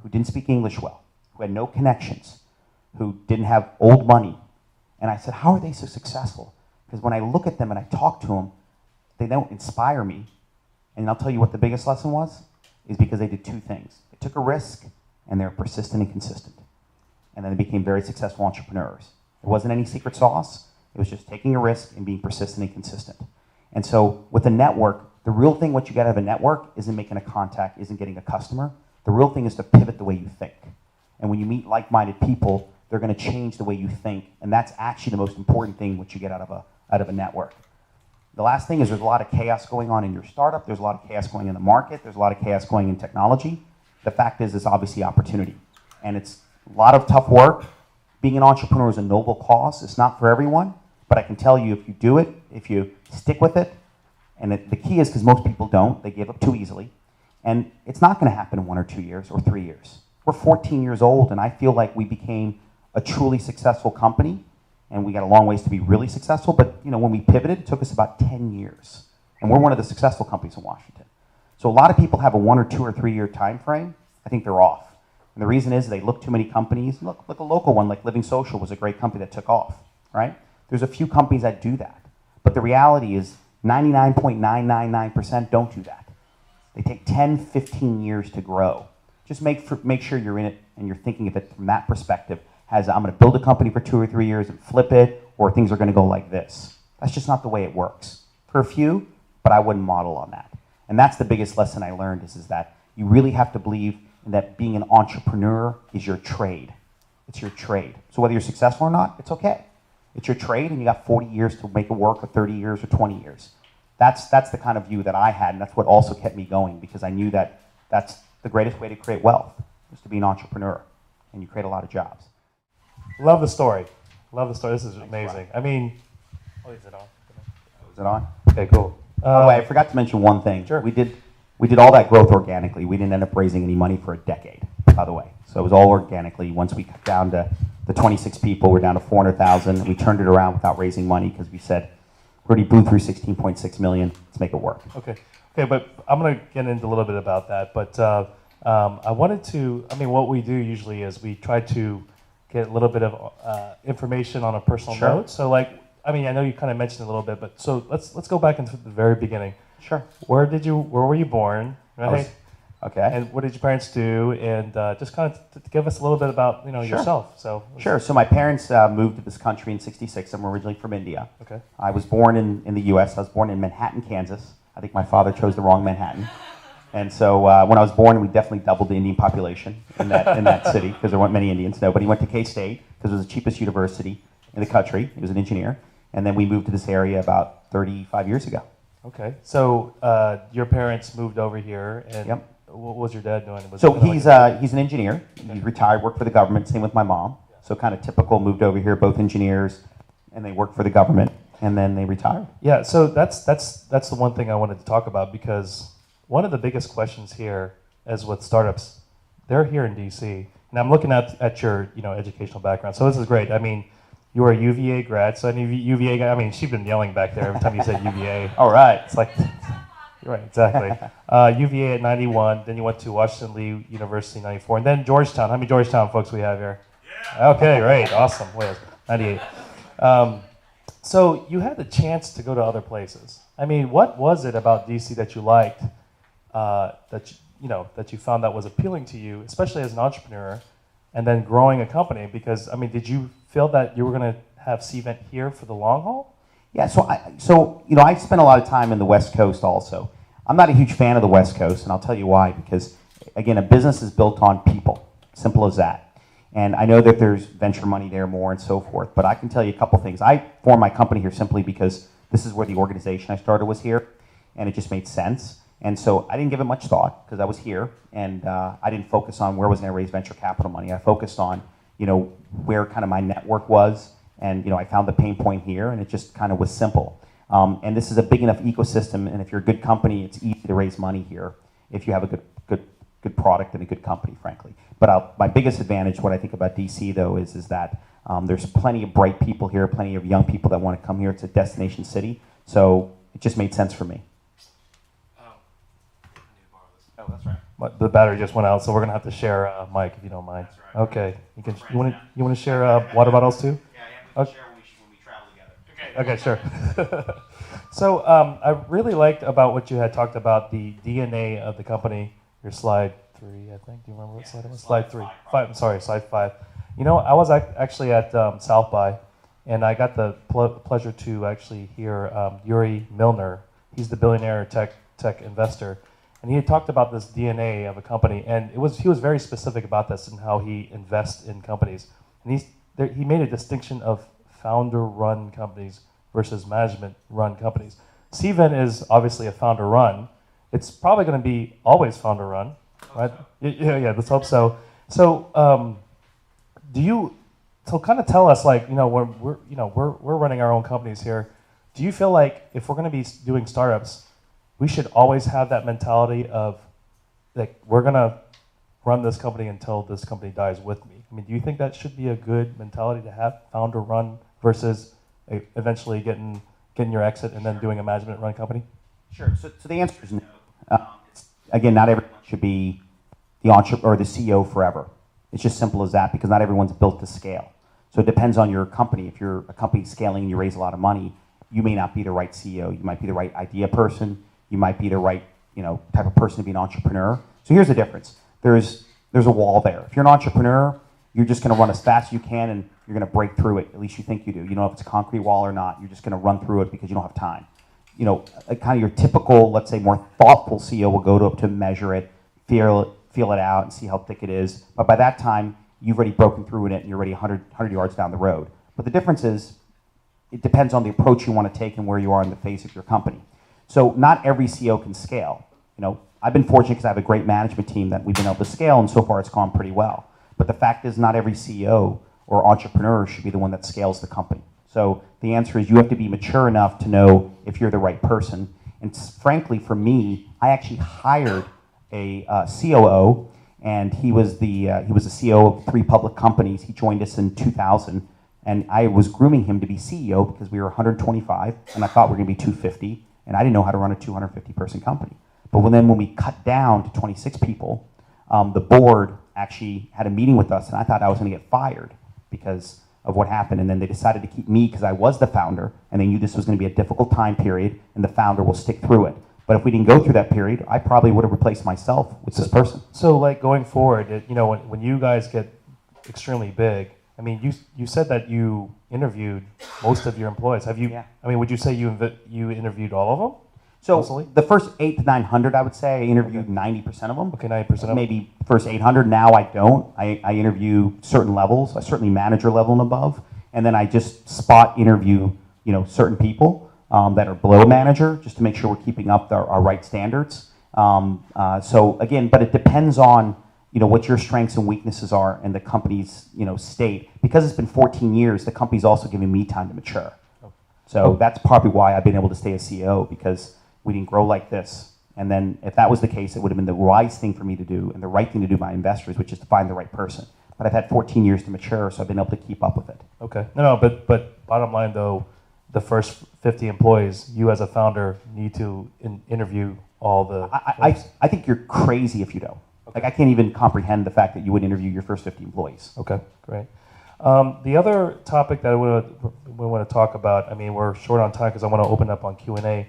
who didn't speak English well, who had no connections, who didn't have old money. And I said, how are they so successful? Because when I look at them and I talk to them, they don't inspire me. And I'll tell you what the biggest lesson was, is because they did 2 things. They took a risk, and they were persistent and consistent. And then they became very successful entrepreneurs. It wasn't any secret sauce. It was just taking a risk and being persistent and consistent. And so with a network, the real thing what you get out of a network isn't making a contact, isn't getting a customer. The real thing is to pivot the way you think. And when you meet like-minded people, they're going to change the way you think. And that's actually the most important thing what you get out of a network. The last thing is there's a lot of chaos going on in your startup. There's a lot of chaos going in the market. There's a lot of chaos going in technology. The fact is it's obviously opportunity. And it's a lot of tough work. Being an entrepreneur is a noble cause. It's not for everyone. But I can tell you if you do it, if you stick with it, and the key is because most people don't. They give up too easily. And it's not going to happen in 1 or 2 years or 3 years. We're 14 years old, and I feel like we became a truly successful company. And we got a long ways to be really successful, but when we pivoted, it took us about 10 years. And we're one of the successful companies in Washington. So a lot of people have a 1 or 2 or 3 year time frame. I think they're off. And the reason is they look too many companies. Look a local one like Living Social was a great company that took off. right? There's a few companies that do that. But the reality is 99.999% don't do that. They take 10, 15 years to grow. Just make sure you're in it and you're thinking of it from that perspective as I'm going to build a company for 2 or 3 years and flip it, or things are going to go like this. That's just not the way it works. For a few, but I wouldn't model on that. And that's the biggest lesson I learned is that you really have to believe that being an entrepreneur is your trade. It's your trade. So whether you're successful or not, it's okay. It's your trade, and you got 40 years to make it work, or 30 years, or 20 years. That's the kind of view that I had, and that's what also kept me going, because I knew that that's the greatest way to create wealth, is to be an entrepreneur, and you create a lot of jobs.
Love the story. Love the story. This is amazing. I mean, oh, is it on?
Is it on?
Okay, cool.
By the way, I forgot to mention one thing.
Sure.
We did all that growth organically. We didn't end up raising any money for a decade, by the way. So it was all organically. Once we got down to the 26 people, we're down to 400,000. We turned it around without raising money because we said, we already blew through 16.6 million. Let's make it work.
Okay, but I'm going to get into a little bit about that. But I wanted to, what we do usually is we try to get a little bit of information on a personal
Sure.
note. So I know you kind of mentioned it a little bit, but so let's go back into the very beginning.
Sure.
Where were you born, right?
Okay.
And what did your parents do? And just kind of to give us a little bit about
Sure.
yourself. So
Sure. So my parents moved to this country in '66. I'm originally from India.
Okay.
I was born in the U.S. I was born in Manhattan, Kansas. I think my father chose the wrong Manhattan. And so when I was born, we definitely doubled the Indian population in that city because there weren't many Indians. No, but he went to K-State because it was the cheapest university in the country. He was an engineer. And then we moved to this area about 35 years ago.
Okay. So your parents moved over here, and
Yep.
what was your dad doing?
So he's an engineer. He retired, worked for the government. Same with my mom. So kind of typical. Moved over here, both engineers, and they worked for the government, and then they retired.
Yeah. So that's the one thing I wanted to talk about, because one of the biggest questions here is with startups. They're here in DC, and I'm looking at your educational background. So this is great. I mean, you were a UVA grad, so any UVA guy. I mean, she's been yelling back there every time you said UVA.
All right.
It's like, you're right, exactly. UVA at 91, then you went to Washington Lee University 94, and then Georgetown. How many Georgetown folks we have here? Yeah. Okay, great, awesome. Wait, 98. So you had the chance to go to other places. I mean, what was it about DC that you liked, that you found that was appealing to you, especially as an entrepreneur, and then growing a company? Because did you feel that you were going to have Cvent here for the long haul?
Yeah, so I spent a lot of time in the West Coast also. I'm not a huge fan of the West Coast, and I'll tell you why. Because, again, a business is built on people. Simple as that. And I know that there's venture money there more and so forth, but I can tell you a couple things. I formed my company here simply because this is where the organization I started was here, and it just made sense. And so I didn't give it much thought because I was here, and I didn't focus on where was going to raise venture capital money. I focused on, where kind of my network was. And I found the pain point here, and it just kind of was simple. And this is a big enough ecosystem, and if you're a good company, it's easy to raise money here if you have a good product and a good company, frankly. But my biggest advantage, what I think about DC though, is that there's plenty of bright people here, plenty of young people that want to come here. It's a destination city, so it just made sense for me.
Oh, that's right.
But the battery just went out, so we're gonna have to share a mic if you don't mind.
That's right.
Okay. You want to share water bottles too?
Yeah, we share when we travel together.
Okay, sure. So I really liked about what you had talked about, the DNA of the company. Your slide 3, I think. Do you remember what slide it was? Slide 3. 5. I'm sorry, slide 5. I was actually at South by, and I got the pleasure to actually hear Yuri Milner. He's the billionaire tech investor, and he had talked about this DNA of a company, and he was very specific about this and how he invests in companies. And he made a distinction of founder-run companies versus management-run companies. Cvent is obviously a founder-run. It's probably going to be always founder-run, right? Yeah, let's hope so. So, kind of tell us, when we're running our own companies here. Do you feel like if we're going to be doing startups, we should always have that mentality of, we're going to run this company until this company dies with me? Do you think that should be a good mentality to have, founder-run versus eventually getting your exit and then doing a management-run company?
Sure. So the answer is no. Again, not everyone should be the entrepreneur or the CEO forever. It's just simple as that, because not everyone's built to scale. So it depends on your company. If you're a company scaling and you raise a lot of money, you may not be the right CEO. You might be the right idea person. You might be the right, type of person to be an entrepreneur. So here's the difference. There's a wall there. If you're an entrepreneur, you're just going to run as fast as you can and you're going to break through it. At least you think you do. You know if it's a concrete wall or not. You're just going to run through it because you don't have time. Kind of your typical, let's say, more thoughtful CEO will go up to measure it, feel it out, and see how thick it is. But by that time, you've already broken through in it and you're already 100 yards down the road. But the difference is, it depends on the approach you want to take and where you are in the phase of your company. So not every CEO can scale. I've been fortunate because I have a great management team that we've been able to scale, and so far it's gone pretty well. But the fact is, not every CEO or entrepreneur should be the one that scales the company. So the answer is, you have to be mature enough to know if you're the right person. And frankly, for me, I actually hired a COO, and he was the CEO of 3 public companies. He joined us in 2000, and I was grooming him to be CEO because we were 125, and I thought we were going to be 250, and I didn't know how to run a 250-person company. But when we cut down to 26 people, the board actually had a meeting with us, and I thought I was going to get fired because of what happened. And then they decided to keep me because I was the founder, and they knew this was going to be a difficult time period, and the founder will stick through it. But if we didn't go through that period, I probably would have replaced myself with this person.
So like going forward, when you guys get extremely big, I mean, you said that you interviewed most of your employees. Have you?
Yeah.
I mean, would you say you interviewed all of them?
So
Mostly?
the first 800 to 900, I would say, I interviewed 90% of them.
Okay, 90% of them.
Maybe first 800. Now I don't. I interview certain levels, certainly manager level and above, and then I just spot interview, certain people that are below manager, just to make sure we're keeping up our right standards. So again, but it depends on what your strengths and weaknesses are and the company's state. Because it's been 14 years, the company's also giving me time to mature. So that's probably why I've been able to stay a CEO, because we didn't grow like this. And then if that was the case, it would have been the wise thing for me to do and the right thing to do by investors, which is to find the right person. But I've had 14 years to mature, so I've been able to keep up with it.
Okay. No, but bottom line though, the first 50 employees, you as a founder need to interview all the.
I think you're crazy if you don't.
Okay.
Like, I can't even comprehend the fact that you would interview your first 50 employees.
Okay, great. The other topic that we want to talk about, I mean, we're short on time because I want to open up on Q&A,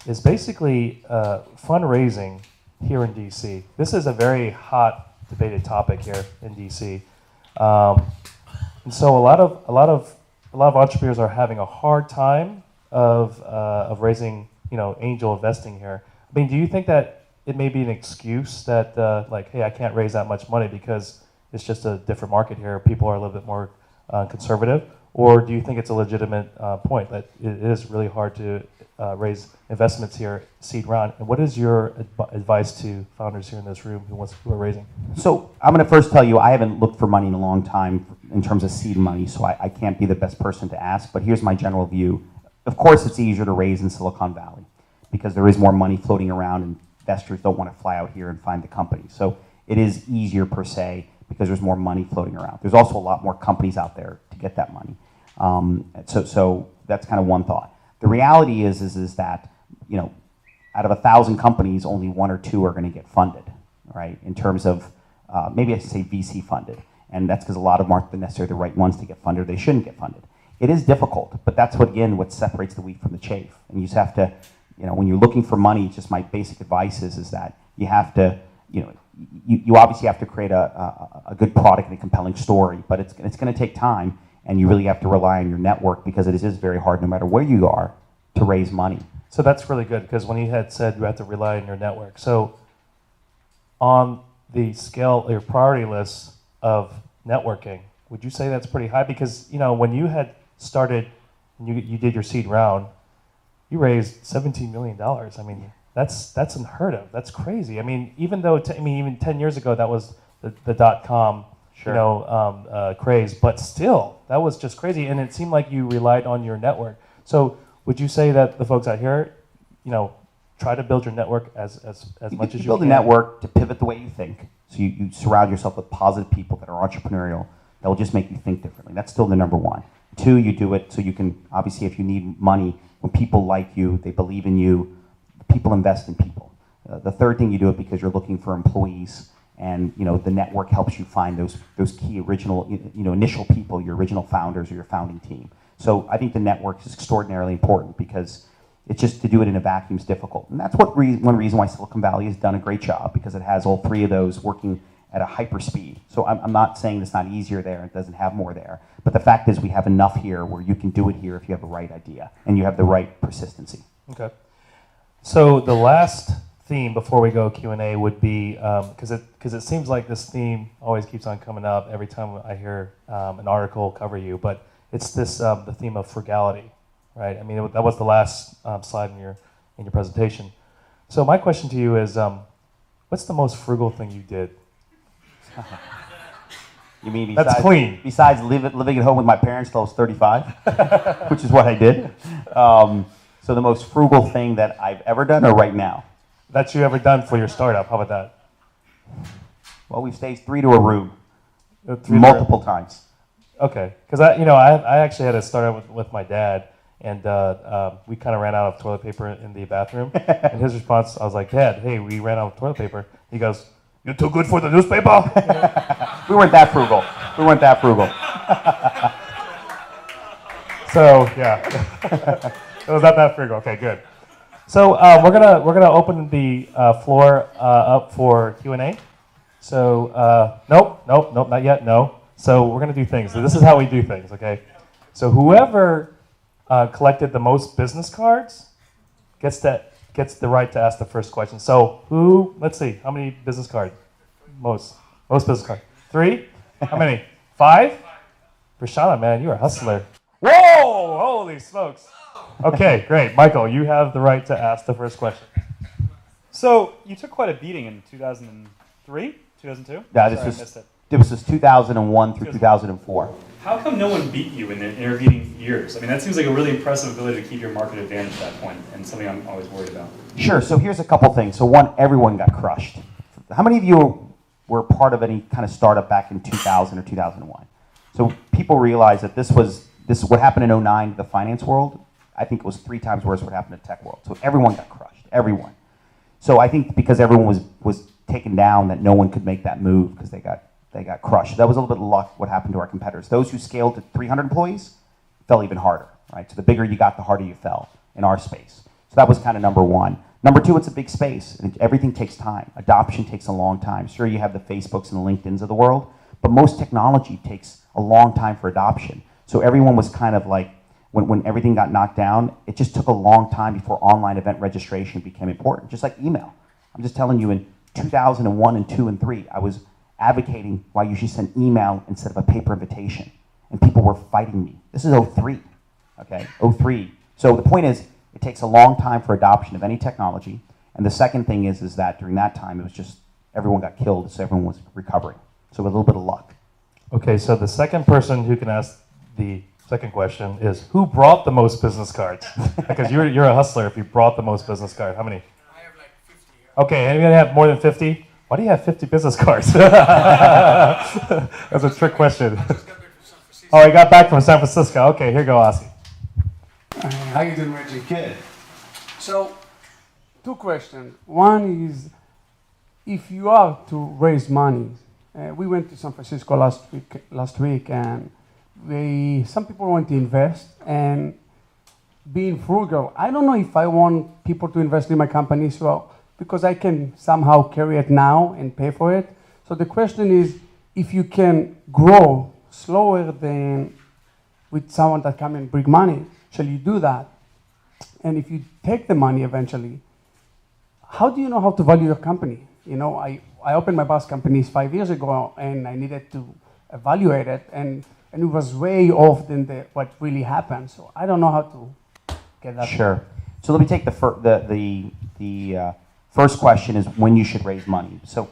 is basically fundraising here in DC. This is a very hot debated topic here in DC, and so a lot of entrepreneurs are having a hard time of raising angel investing here. I mean, do you think that it may be an excuse that like, hey, I can't raise that much money because it's just a different market here, people are a little bit more conservative? Or do you think it's a legitimate point that it is really hard to raise investments here, seed round? And what is your advice to founders here in this room who are raising?
So I'm going to first tell you, I haven't looked for money in a long time in terms of seed money, so I can't be the best person to ask, but here's my general view. Of course, it's easier to raise in Silicon Valley because there is more money floating around and investors don't want to fly out here and find the company. So it is easier per se because there's more money floating around. There's also a lot more companies out there to get that money. So that's kind of one thought. The reality is that, out of 1,000 companies, only 1 or 2 are going to get funded, right? In terms of, maybe I should say VC funded. And that's because a lot of them aren't necessarily the right ones to get funded. They shouldn't get funded. It is difficult, but that's what separates the wheat from the chaff. And you just have to, when you're looking for money, just my basic advice is that you have to, you obviously have to create a good product and a compelling story, but it's going to take time, and you really have to rely on your network because it is very hard, no matter where you are, to raise money.
So that's really good, because when you had said you have to rely on your network, so on the scale, your priority list of networking, would you say that's pretty high? Because when you had started, you did your seed round, you raised $17 million. I mean, that's unheard of. That's crazy. I mean, even though even 10 years ago that was the dotcom,
Sure.
craze, but still that was just crazy. And it seemed like you relied on your network. So would you say that the folks out here, try to build your network as much as you
build
can?
a network to pivot the way you think. So you surround yourself with positive people that are entrepreneurial that will just make you think differently. That's still the number one. 2, you do it so you can, obviously, if you need money, when people like you, they believe in you, people invest in people. The third thing, you do it because you're looking for employees And the network helps you find those key original, initial people, your original founders or your founding team. So I think the network is extraordinarily important because it's just to do it in a vacuum is difficult. And that's one reason why Silicon Valley has done a great job, because it has all three of those working at a hyper speed. So I'm not saying it's not easier there, it doesn't have more there. But the fact is we have enough here where you can do it here if you have the right idea and you have the right persistency.
Okay. So the last theme before we go Q&A would be, because it seems like this theme always keeps on coming up every time I hear an article cover you, but it's this the theme of frugality, right? I mean, that was the last slide in your presentation. So my question to you is, what's the most frugal thing you did?
You mean
That's clean.
Besides living at home with my parents till I was 35, which is what I did. So the most frugal thing that I've ever done, or right now?
That you ever done for your startup? How about that?
Well, we've staged 3 to a room,
Three
multiple times.
Okay, because I actually had a startup with my dad, and we kind of ran out of toilet paper in the bathroom. And his response, I was like, Dad, hey, we ran out of toilet paper. He goes, "You're too good for the newspaper."
We weren't that frugal. We weren't that frugal.
So yeah, it was not that frugal. Okay, good. So we're gonna open the floor up for Q&A. So nope, not yet. No. So we're gonna do things. So this is how we do things. Okay. So whoever collected the most business cards gets the right to ask the first question. So who? Let's see. How many business cards? Most business cards. 3? How many? 5? Prashana, man, you're a hustler. Whoa! Holy smokes. Okay, great. Michael, you have the right to ask the first question.
So you took quite a beating in 2003, 2002?
Yeah, this was 2001 through 2004.
How come no one beat you in the intervening years? I mean, that seems like a really impressive ability to keep your market advantage at that point, and something I'm always worried about.
Sure, so here's a couple things. So one, everyone got crushed. How many of you were part of any kind of startup back in 2000 or 2001? So people realize that this is what happened in 2009 to the finance world. I think it was 3 times worse what happened to tech world. So everyone got crushed, everyone. So I think because everyone was taken down, that no one could make that move because they got crushed. That was a little bit of luck what happened to our competitors. Those who scaled to 300 employees fell even harder, right? So the bigger you got, the harder you fell in our space. So that was kind of number one. Number two, it's a big space, and everything takes time. Adoption takes a long time. Sure, you have the Facebooks and the LinkedIns of the world, but most technology takes a long time for adoption. So everyone was kind of like, when everything got knocked down, it just took a long time before online event registration became important, just like email. I'm just telling you, in 2001 and 2 and 3, I was advocating why you should send email instead of a paper invitation, and people were fighting me. This is 03, okay, 03. So the point is, it takes a long time for adoption of any technology, and the second thing is that during that time, it was just, everyone got killed, so everyone was recovering. So with a little bit of luck.
Okay, so the second person who can ask the second question is, who brought the most business cards? Because you're a hustler if you brought the most business cards. How many?
I have like 50 here.
Okay, anybody have more than 50? Why do you have 50 business cards? That's a trick question.
I just got back from San Francisco.
Oh, you got back from San Francisco. Okay, here you go, Ossie.
How you doing, Reggie?
Good.
So, 2 questions. One is, if you are to raise money, we went to San Francisco last week, and some people want to invest, and being frugal, I don't know if I want people to invest in my company as well, because I can somehow carry it now and pay for it. So the question is, if you can grow slower than with someone that come and bring money, shall you do that? And if you take the money eventually, how do you know how to value your company? You know, I opened my bus companies 5 years ago, and I needed to evaluate it, and it was way off than what really happened. So I don't know how to get that.
Sure. So let me take the first question is when you should raise money. So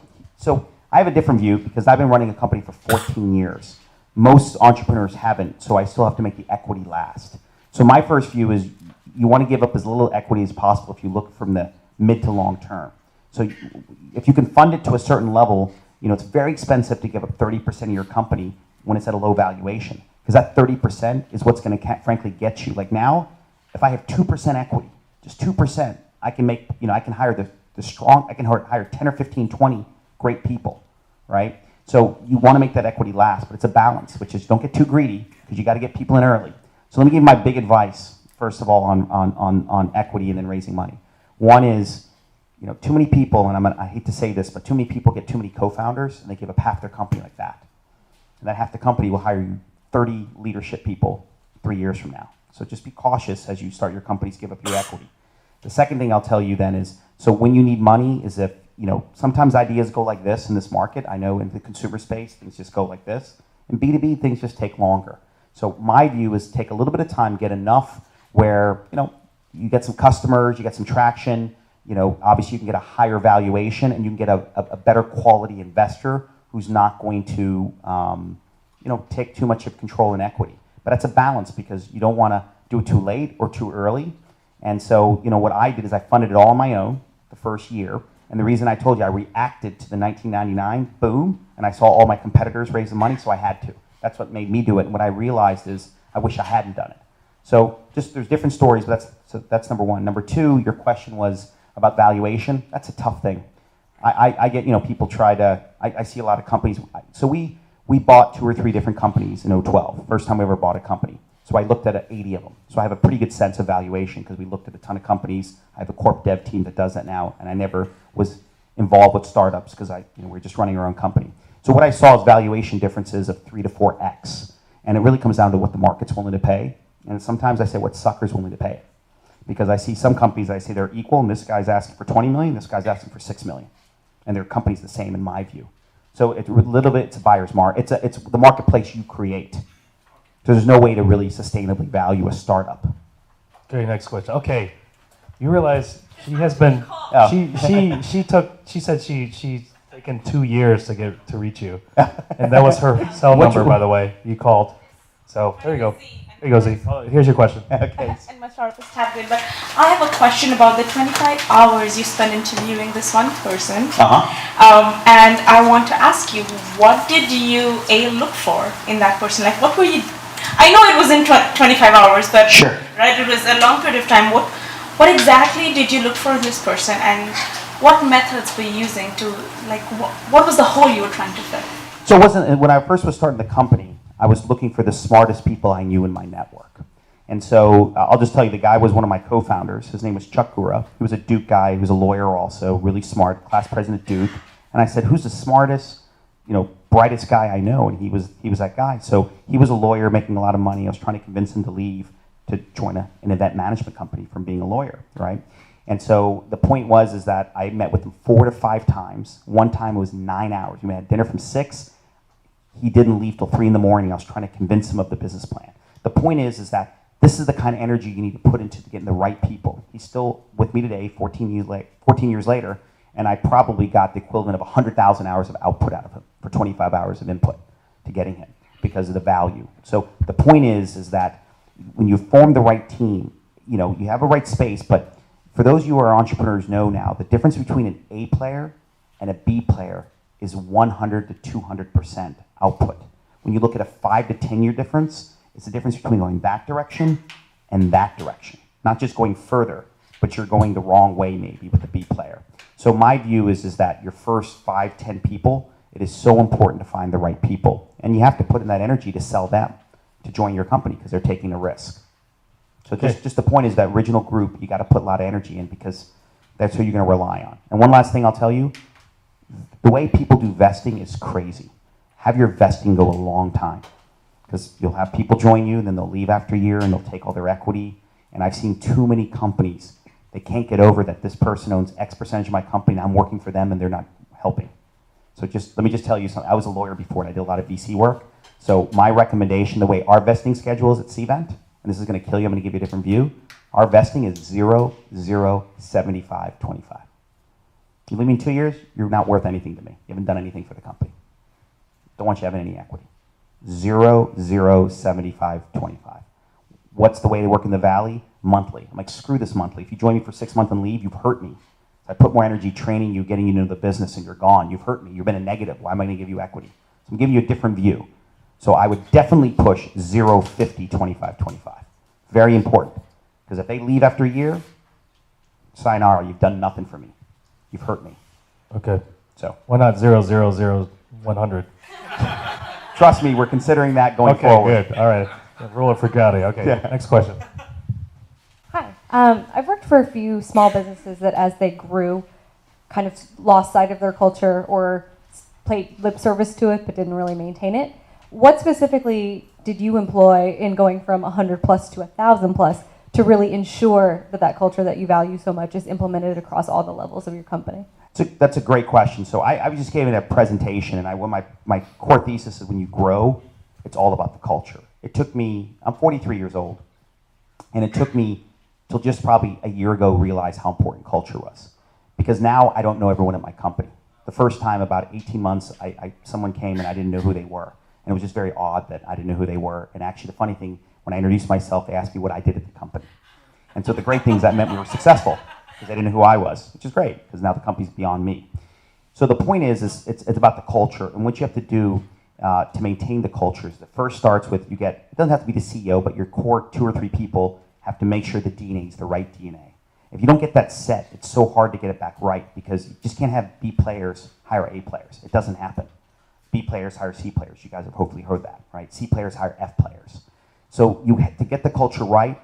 I have a different view because I've been running a company for 14 years. Most entrepreneurs haven't, so I still have to make the equity last. So my first view is you want to give up as little equity as possible if you look from the mid to long term. So if you can fund it to a certain level, it's very expensive to give up 30% of your company when it's at a low valuation, because that 30% is what's going to frankly get you. Like now, if I have 2% equity, just 2%, I can make, I can hire the strong, I can hire 10 or 15, 20 great people. right? So you want to make that equity last, but it's a balance, which is don't get too greedy because you got to get people in early. So let me give you my big advice, first of all, on equity and then raising money. One is, too many people, and I hate to say this, but too many people get too many co-founders and they give up half their company like that. And that half the company will hire you 30 leadership people 3 years from now. So just be cautious as you start your companies, give up your equity. The second thing I'll tell you then is, so when you need money is if, sometimes ideas go like this in this market. I know in the consumer space, things just go like this. In B2B, things just take longer. So my view is take a little bit of time, get enough where, you get some customers, you get some traction, obviously you can get a higher valuation and you can get a better quality investor who's not going to, take too much of control in equity. But that's a balance because you don't want to do it too late or too early. And so, what I did is I funded it all on my own the first year. And the reason I told you I reacted to the 1999 boom, and I saw all my competitors raise the money, so I had to. That's what made me do it. And what I realized is I wish I hadn't done it. So there's different stories, but that's number one. Number two, your question was about valuation. That's a tough thing. I get, people try to, I see a lot of companies. So we bought 2 or 3 different companies in 2012. First time we ever bought a company. So I looked at 80 of them. So I have a pretty good sense of valuation because we looked at a ton of companies. I have a corp dev team that does that now, and I never was involved with startups because we're just running our own company. So what I saw is valuation differences of 3 to 4x. And it really comes down to what the market's willing to pay. And sometimes I say what sucker's willing to pay. Because I see some companies, I say they're equal, and this guy's asking for 20 million, this guy's asking for 6 million. And their company's the same in my view. So it's a little bit, it's a buyer's market. It's the marketplace you create. So there's no way to really sustainably value a startup.
Okay, next question. Okay, you realize she has been, she said she's taken 2 years to reach you. And that was her cell number, by the way, you called. So there you go. There you go, Z. Oh, here's your question.
Okay.
And my therapist have good, but I have a question about the 25 hours you spent interviewing this one person. And I want to ask you, what did you look for in that person? Like, what were you? I know it was in 25 hours, but
sure.
Right, it was a long period of time. What exactly did you look for in this person, and what methods were you using to, like, what was the hole you were trying to fill?
So it wasn't, when I first was starting the company, I was looking for the smartest people I knew in my network. And so I'll just tell you, the guy was one of my co-founders. His name was Chuck Gura. He was a Duke guy. He was a lawyer also, really smart, class president at Duke. And I said, who's the smartest, brightest guy I know? And he was that guy. So he was a lawyer making a lot of money. I was trying to convince him to leave to join an event management company from being a lawyer, right? And so the point was that I met with him 4 to 5 times. One time it was 9 hours. We had dinner from 6. He didn't leave till 3 in the morning. I was trying to convince him of the business plan. The point is that this is the kind of energy you need to put into getting the right people. He's still with me today, 14 years later, and I probably got the equivalent of 100,000 hours of output out of him for 25 hours of input to getting him because of the value. So the point is that when you form the right team, you have a right space, but for those of you who are entrepreneurs know now, the difference between an A player and a B player is 100 to 200% output. When you look at a 5 to 10 year difference, it's the difference between going that direction and that direction. Not just going further, but you're going the wrong way maybe with the B player. So my view is that your first 5, 10 people, it is so important to find the right people. And you have to put in that energy to sell them to join your company because they're taking a risk. So just the point is that original group, you got to put a lot of energy in because that's who you're going to rely on. And one last thing I'll tell you, the way people do vesting is crazy. Have your vesting go a long time because you'll have people join you, and then they'll leave after a year, and they'll take all their equity. And I've seen too many companies, they can't get over that this person owns X percentage of my company, and I'm working for them, and they're not helping. So let me just tell you something. I was a lawyer before, and I did a lot of VC work. So my recommendation, the way our vesting schedule is at Cvent, and this is going to kill you, I'm going to give you a different view. Our vesting is 0, 0, 75, 25. You leave me in 2 years, you're not worth anything to me. You haven't done anything for the company. Don't want you having any equity. 0, 0, 75, 25. What's the way to work in the Valley? Monthly. I'm like, screw this monthly. If you join me for 6 months and leave, you've hurt me. I put more energy training you, getting you into the business, and you're gone. You've hurt me. You've been a negative. Why am I going to give you equity? So I'm giving you a different view. So I would definitely push 0, 50, 25, 25. Very important. Because if they leave after a year, sayonara, you've done nothing for me. You've hurt me.
Okay.
So
why not 0, 0, 0, 100.
Trust me, we're considering that going
Okay,
forward.
good. All right. Rule of Frugality. Okay,
Yeah.
next question.
Hi. I've worked for a few small businesses that as they grew, kind of lost sight of their culture or played lip service to it but didn't really maintain it. What specifically did you employ in going from 100 plus to 1,000 plus to really ensure that that culture that you value so much is implemented across all the levels of your company?
That's a great question. So I just gave it a presentation, and my core thesis is when you grow, it's all about the culture. It took me, I'm 43 years old, and it took me till just probably a year ago realize how important culture was. Because now I don't know everyone at my company. The first time, about 18 months, someone came and I didn't know who they were. And it was just very odd that I didn't know who they were. And actually the funny thing, when I introduced myself, they asked me what I did at the company. And so the great thing is that meant we were successful, because they didn't know who I was, which is great, because now the company's beyond me. So the point is it's about the culture, and what you have to do to maintain the cultures. The first starts with it doesn't have to be the CEO, but your core 2 or 3 people have to make sure the DNA is the right DNA. If you don't get that set, it's so hard to get it back right, because you just can't have B players hire A players. It doesn't happen. B players hire C players. You guys have hopefully heard that, right? C players hire F players. So to get the culture right,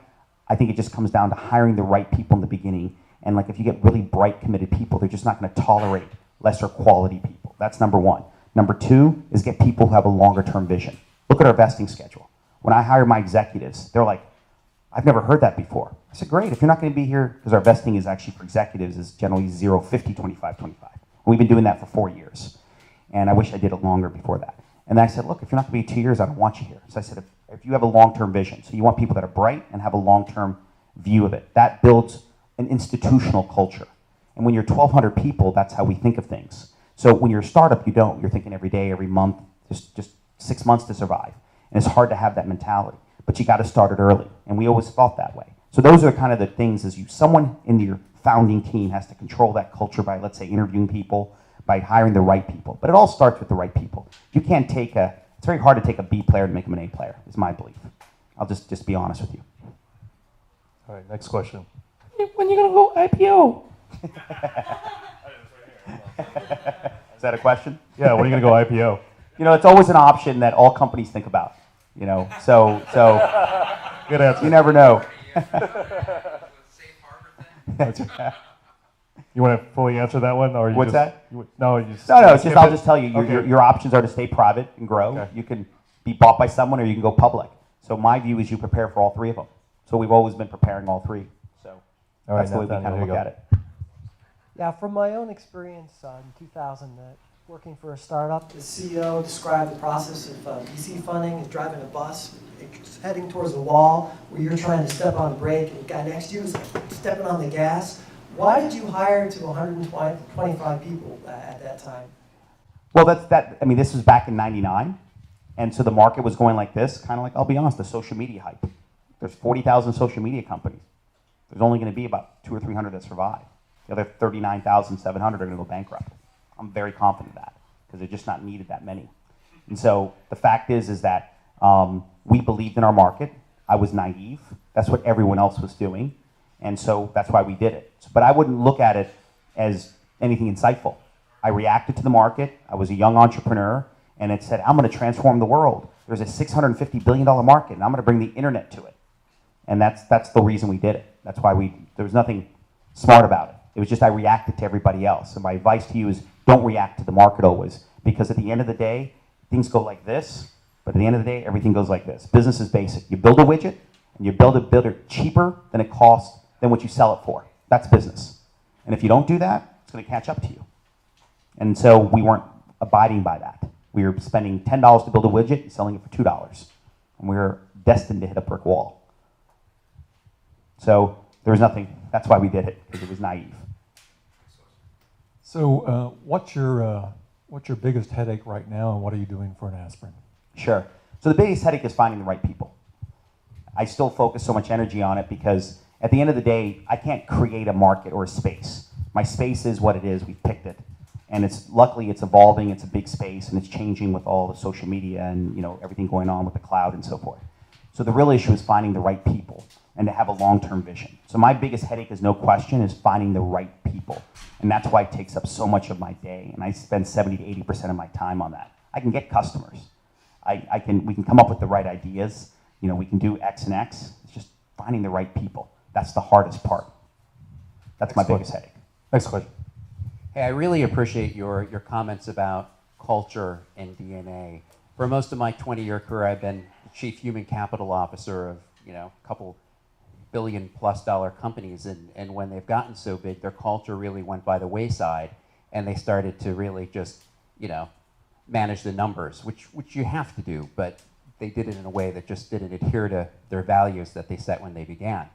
I think it just comes down to hiring the right people in the beginning. And like if you get really bright, committed people, they're just not going to tolerate lesser quality people. That's number one. Number two is get people who have a longer term vision. Look at our vesting schedule. When I hire my executives, they're like, I've never heard that before. I said, great, if you're not going to be here, because our vesting is actually for executives is generally 0, 50, 25, 25. And we've been doing that for 4 years. And I wish I did it longer before that. And then I said, look, if you're not going to be 2 years, I don't want you here. So I said, if you have a long-term vision, so you want people that are bright and have a long-term view of it, that builds an institutional culture. And when you're 1,200 people, that's how we think of things. So when you're a startup, you don't. You're thinking every day, every month, just 6 months to survive. And it's hard to have that mentality. But you got to start it early. And we always thought that way. So those are kind of the things is someone in your founding team has to control that culture by, let's say, interviewing people, by hiring the right people. But it all starts with the right people. You can't it's very hard to take a B player and make them an A player, is my belief. I'll just be honest with you.
All right, next question. When are you going to go IPO?
Is that a question?
Yeah, when are you going to go IPO?
It's always an option that all companies think about. So
Good answer.
you never know.
You want to fully answer that one, or
What's that?
No, you just.
No, it's just I'll just tell you.
Okay.
Your options are to stay private and grow.
Okay.
You can be bought by someone, or you can go public. So my view is you prepare for all 3 of them. So we've always been preparing all 3. So
All right,
that's the way we
Nathaniel,
kind of
here
look
you
at it.
Yeah, from my own experience in 2000, working for a startup, the CEO described the process of VC funding as driving a bus, it's heading towards a wall where you're trying to step on the brake, and the guy next to you is stepping on the gas. Why did you hire to 125 people at that time?
Well, this was back in '99, and so the market was going like this, kind of like, I'll be honest, the social media hype. There's 40,000 social media companies. There's only going to be about 200 or 300 that survive. The other 39,700 are going to go bankrupt. I'm very confident of that, because they're just not needed that many. And so the fact is that we believed in our market. I was naive. That's what everyone else was doing. And so that's why we did it. But I wouldn't look at it as anything insightful. I reacted to the market. I was a young entrepreneur, and it said, I'm going to transform the world. There's a $650 billion market, and I'm going to bring the internet to it. And that's the reason we did it. That's why there was nothing smart about it. It was just I reacted to everybody else. And my advice to you is don't react to the market always, because at the end of the day, things go like this, but at the end of the day, everything goes like this. Business is basic. You build a widget, and you build it cheaper than it costs than what you sell it for. That's business. And if you don't do that, it's going to catch up to you. And so we weren't abiding by that. We were spending $10 to build a widget and selling it for $2. And we were destined to hit a brick wall. So there was nothing. That's why we did it, because it was naive.
So what's your biggest headache right now, and what are you doing for an aspirin?
Sure. So the biggest headache is finding the right people. I still focus so much energy on it because at the end of the day, I can't create a market or a space. My space is what it is. We've picked it. And luckily it's evolving. It's a big space, and it's changing with all the social media and everything going on with the cloud and so forth. So the real issue is finding the right people and to have a long-term vision. So my biggest headache is no question is finding the right people. And that's why it takes up so much of my day. And I spend 70 to 80% of my time on that. I can get customers. We can come up with the right ideas. You know, we can do X and X. It's just finding the right people. That's the hardest part. That's my biggest headache.
Next question.
Hey, I really appreciate your comments about culture and DNA. For most of my 20-year career, I've been the chief human capital officer of, you know, a couple $billion-plus companies, and when they've gotten so big, their culture really went by the wayside, and they started to really just, you know, manage the numbers, which you have to do, but they did it in a way that just didn't adhere to their values that they set when they began.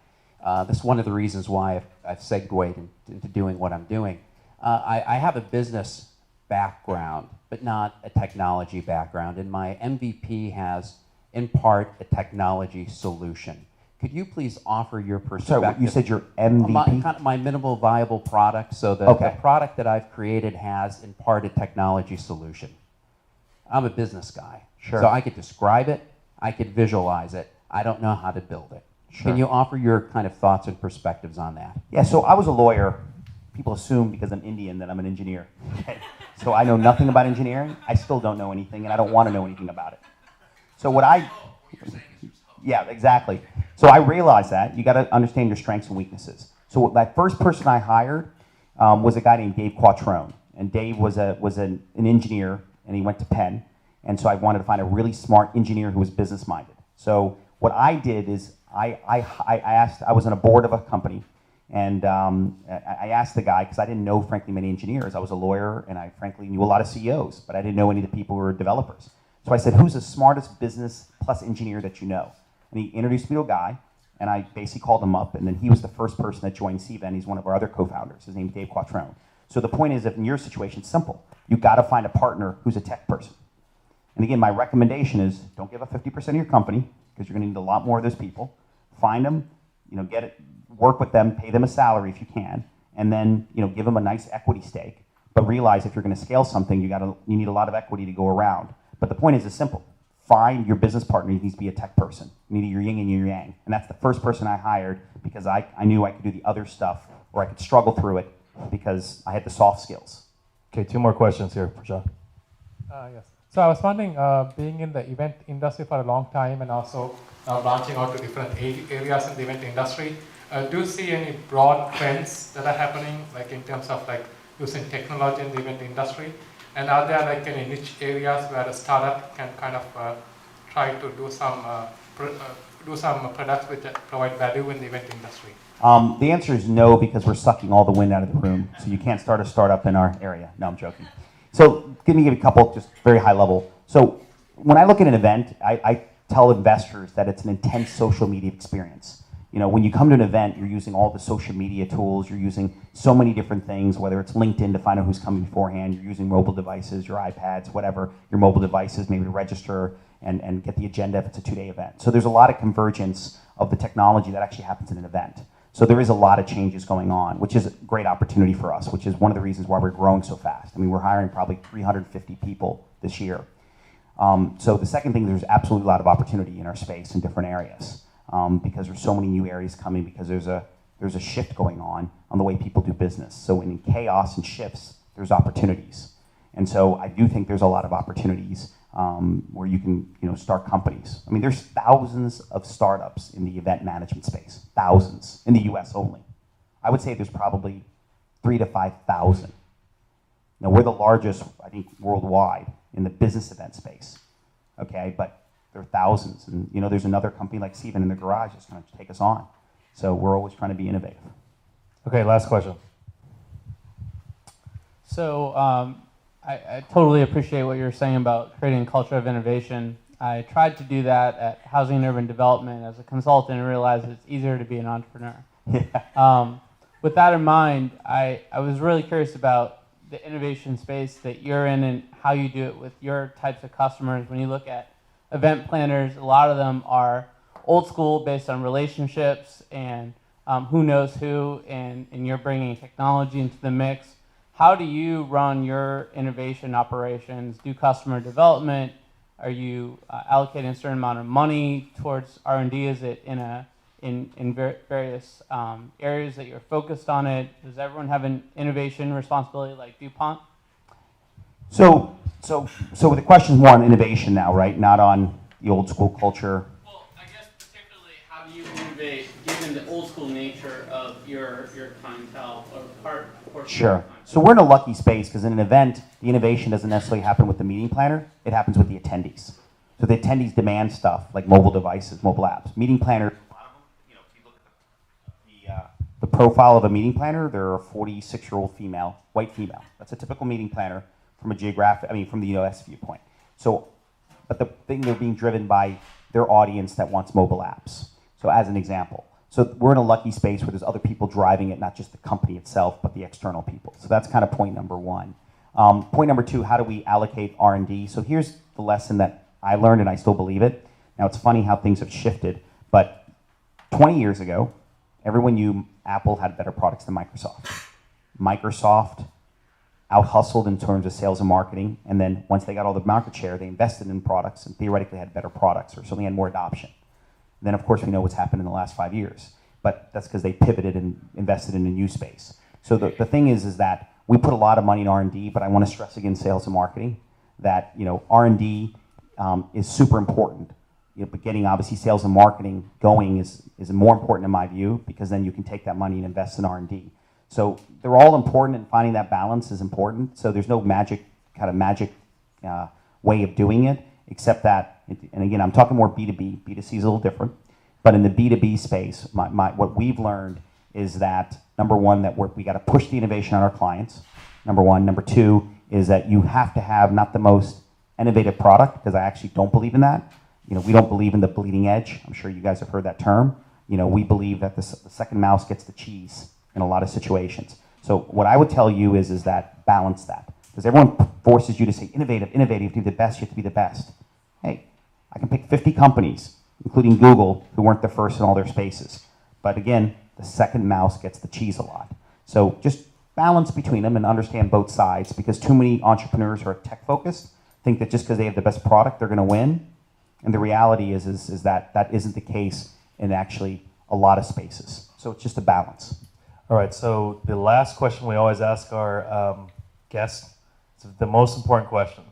That's one of the reasons why I've segued into doing what I'm doing. I have a business background, but not a technology background, and my MVP has, in part, a technology solution. Could you please offer your perspective?
So you said your MVP?
My minimal viable product, so the product that I've created has, in part, a technology solution. I'm a business guy, so I could describe it, I could visualize it, I don't know how to build it. Can you offer your kind of thoughts and perspectives on that?
Yeah, so I was a lawyer. People assume because I'm Indian that I'm an engineer. So I know nothing about engineering. I still don't know anything, and I don't want to know anything about it. So yeah, exactly. So I realized that you got to understand your strengths and weaknesses. So that first person I hired was a guy named Dave Quattrone, and Dave was an engineer, and he went to Penn, and so I wanted to find a really smart engineer who was business minded. So what I did is I was on a board of a company, and I asked the guy, because I didn't know, frankly, many engineers. I was a lawyer, and I frankly knew a lot of CEOs, but I didn't know any of the people who were developers. So I said, who's the smartest business plus engineer that you know? And he introduced me to a guy, and I basically called him up, and then he was the first person that joined Cvent. He's one of our other co-founders. His name's Dave Quattrone. So the point is, if in your situation, it's simple. You got to find a partner who's a tech person. And again, my recommendation is don't give up 50% of your company, because you're going to need a lot more of those people. Find them, you know, work with them, pay them a salary if you can, and then, you know, give them a nice equity stake. But realize if you're going to scale something, you need a lot of equity to go around. But the point is, it's simple. Find your business partner. He needs to be a tech person. You need your yin and your yang. And that's the first person I hired because I knew I could do the other stuff, or I could struggle through it because I had the soft skills.
Okay, 2 more questions here for John.
Yes. So I was wondering, being in the event industry for a long time and also branching out to different areas in the event industry, do you see any broad trends that are happening, like in terms of like using technology in the event industry? And are there like any niche areas where a startup can kind of try to do some products which provide value in the event industry?
The answer is no, because we're sucking all the wind out of the room. So you can't start a startup in our area. No, I'm joking. So let me give you a couple, just very high level. So when I look at an event, I tell investors that it's an intense social media experience. You know, when you come to an event, you're using all the social media tools, you're using so many different things, whether it's LinkedIn to find out who's coming beforehand, you're using mobile devices, your iPads, whatever, your mobile devices, maybe to register and get the agenda if it's a 2-day event. So there's a lot of convergence of the technology that actually happens in an event. So there is a lot of changes going on, which is a great opportunity for us, which is one of the reasons why we're growing so fast. I mean, we're hiring probably 350 people this year. So the second thing, there's absolutely a lot of opportunity in our space in different areas. Because there's so many new areas coming, because there's a shift going on the way people do business. So in chaos and shifts, there's opportunities. And so I do think there's a lot of opportunities where you can, you know, start companies. I mean, there's thousands of startups in the event management space, thousands in the US only. I would say there's probably 3,000 to 5,000. Now we're the largest, I think, worldwide in the business event space. Okay, but there are thousands, and you know, there's another company like Cvent in the garage that's going to take us on. So we're always trying to be innovative.
Okay, last question.
So I totally appreciate what you're saying about creating a culture of innovation. I tried to do that at Housing and Urban Development as a consultant and realized it's easier to be an entrepreneur.
Yeah.
With that in mind, I was really curious about the innovation space that you're in and how you do it with your types of customers. When you look at event planners, a lot of them are old school based on relationships and who knows who, and you're bringing technology into the mix. How do you run your innovation operations, do customer development? Are you allocating a certain amount of money towards R&D? Is it in various areas that you're focused on it? Does everyone have an innovation responsibility like DuPont?
So the question's more on innovation now, right? Not on the old school culture.
Well, I guess particularly how do you innovate given the old school nature of your clientele or portion
Sure.
of your
So we're in a lucky space because in an event, the innovation doesn't necessarily happen with the meeting planner. It happens with the attendees. So the attendees demand stuff like mobile devices, mobile apps. Meeting planner, a lot of them, you know, if you look at the profile of a meeting planner, they're a 46-year-old female, white female. That's a typical meeting planner from a from the US viewpoint. So, but the thing, they're being driven by their audience that wants mobile apps. So as an example. So we're in a lucky space where there's other people driving it, not just the company itself, but the external people. So that's kind of point number one. Point number two, how do we allocate R&D? So here's the lesson that I learned, and I still believe it. Now it's funny how things have shifted, but 20 years ago, everyone knew Apple had better products than Microsoft. Microsoft out-hustled in terms of sales and marketing, and then once they got all the market share, they invested in products and theoretically had better products, or certainly had more adoption. And then, of course, we know what's happened in the last 5 years, but that's because they pivoted and invested in a new space. So the thing is that we put a lot of money in R&D, but I want to stress again sales and marketing, that R&D is super important. But getting obviously sales and marketing going is more important in my view, because then you can take that money and invest in R&D. So they're all important, and finding that balance is important. So there's no magic way of doing it, except that, and again, I'm talking more B2B. B2C is a little different. But in the B2B space, what we've learned is that, number one, that we got to push the innovation on our clients, number one. Number two is that you have to have not the most innovative product, because I actually don't believe in that. We don't believe in the bleeding edge. I'm sure you guys have heard that term. We believe that the second mouse gets the cheese in a lot of situations. So what I would tell you is that balance that. Because everyone forces you to say innovative, to be the best, you have to be the best. Hey, I can pick 50 companies, including Google, who weren't the first in all their spaces. But again, the second mouse gets the cheese a lot. So just balance between them and understand both sides, because too many entrepreneurs who are tech focused think that just because they have the best product, they're going to win. And the reality is that that isn't the case in actually a lot of spaces. So it's just a balance.
All right, so the last question we always ask our guests, it's the most important question.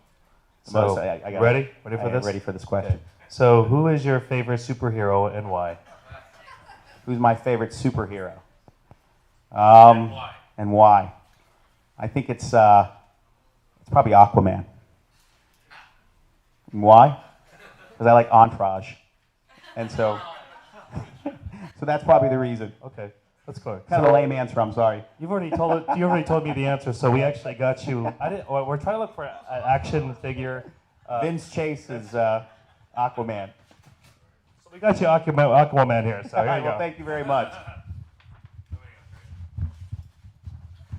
So, ready for this?
I'm ready for this question.
Okay. So, who is your favorite superhero and why?
Who's my favorite superhero? And why? And why? I think it's probably Aquaman. And why? Because I like Entourage, and so that's probably the reason.
Okay. Let's go.
Kind of a lame answer. I'm sorry.
You already told me the answer, so we actually got you. We're trying to look for an action figure.
Vince Chase is Aquaman.
So we got you Aquaman here. So here you go.
Well, thank you very much.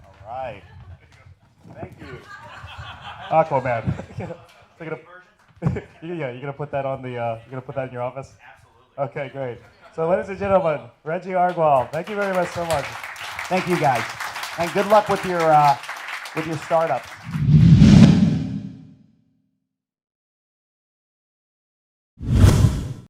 All right. Thank you.
Aquaman. You're gonna put that on the. You're gonna put that in your office. Absolutely. Okay, great. So, ladies and gentlemen, Reggie Aggarwal, thank you very much so much.
Thank you, guys, and good luck with your startup.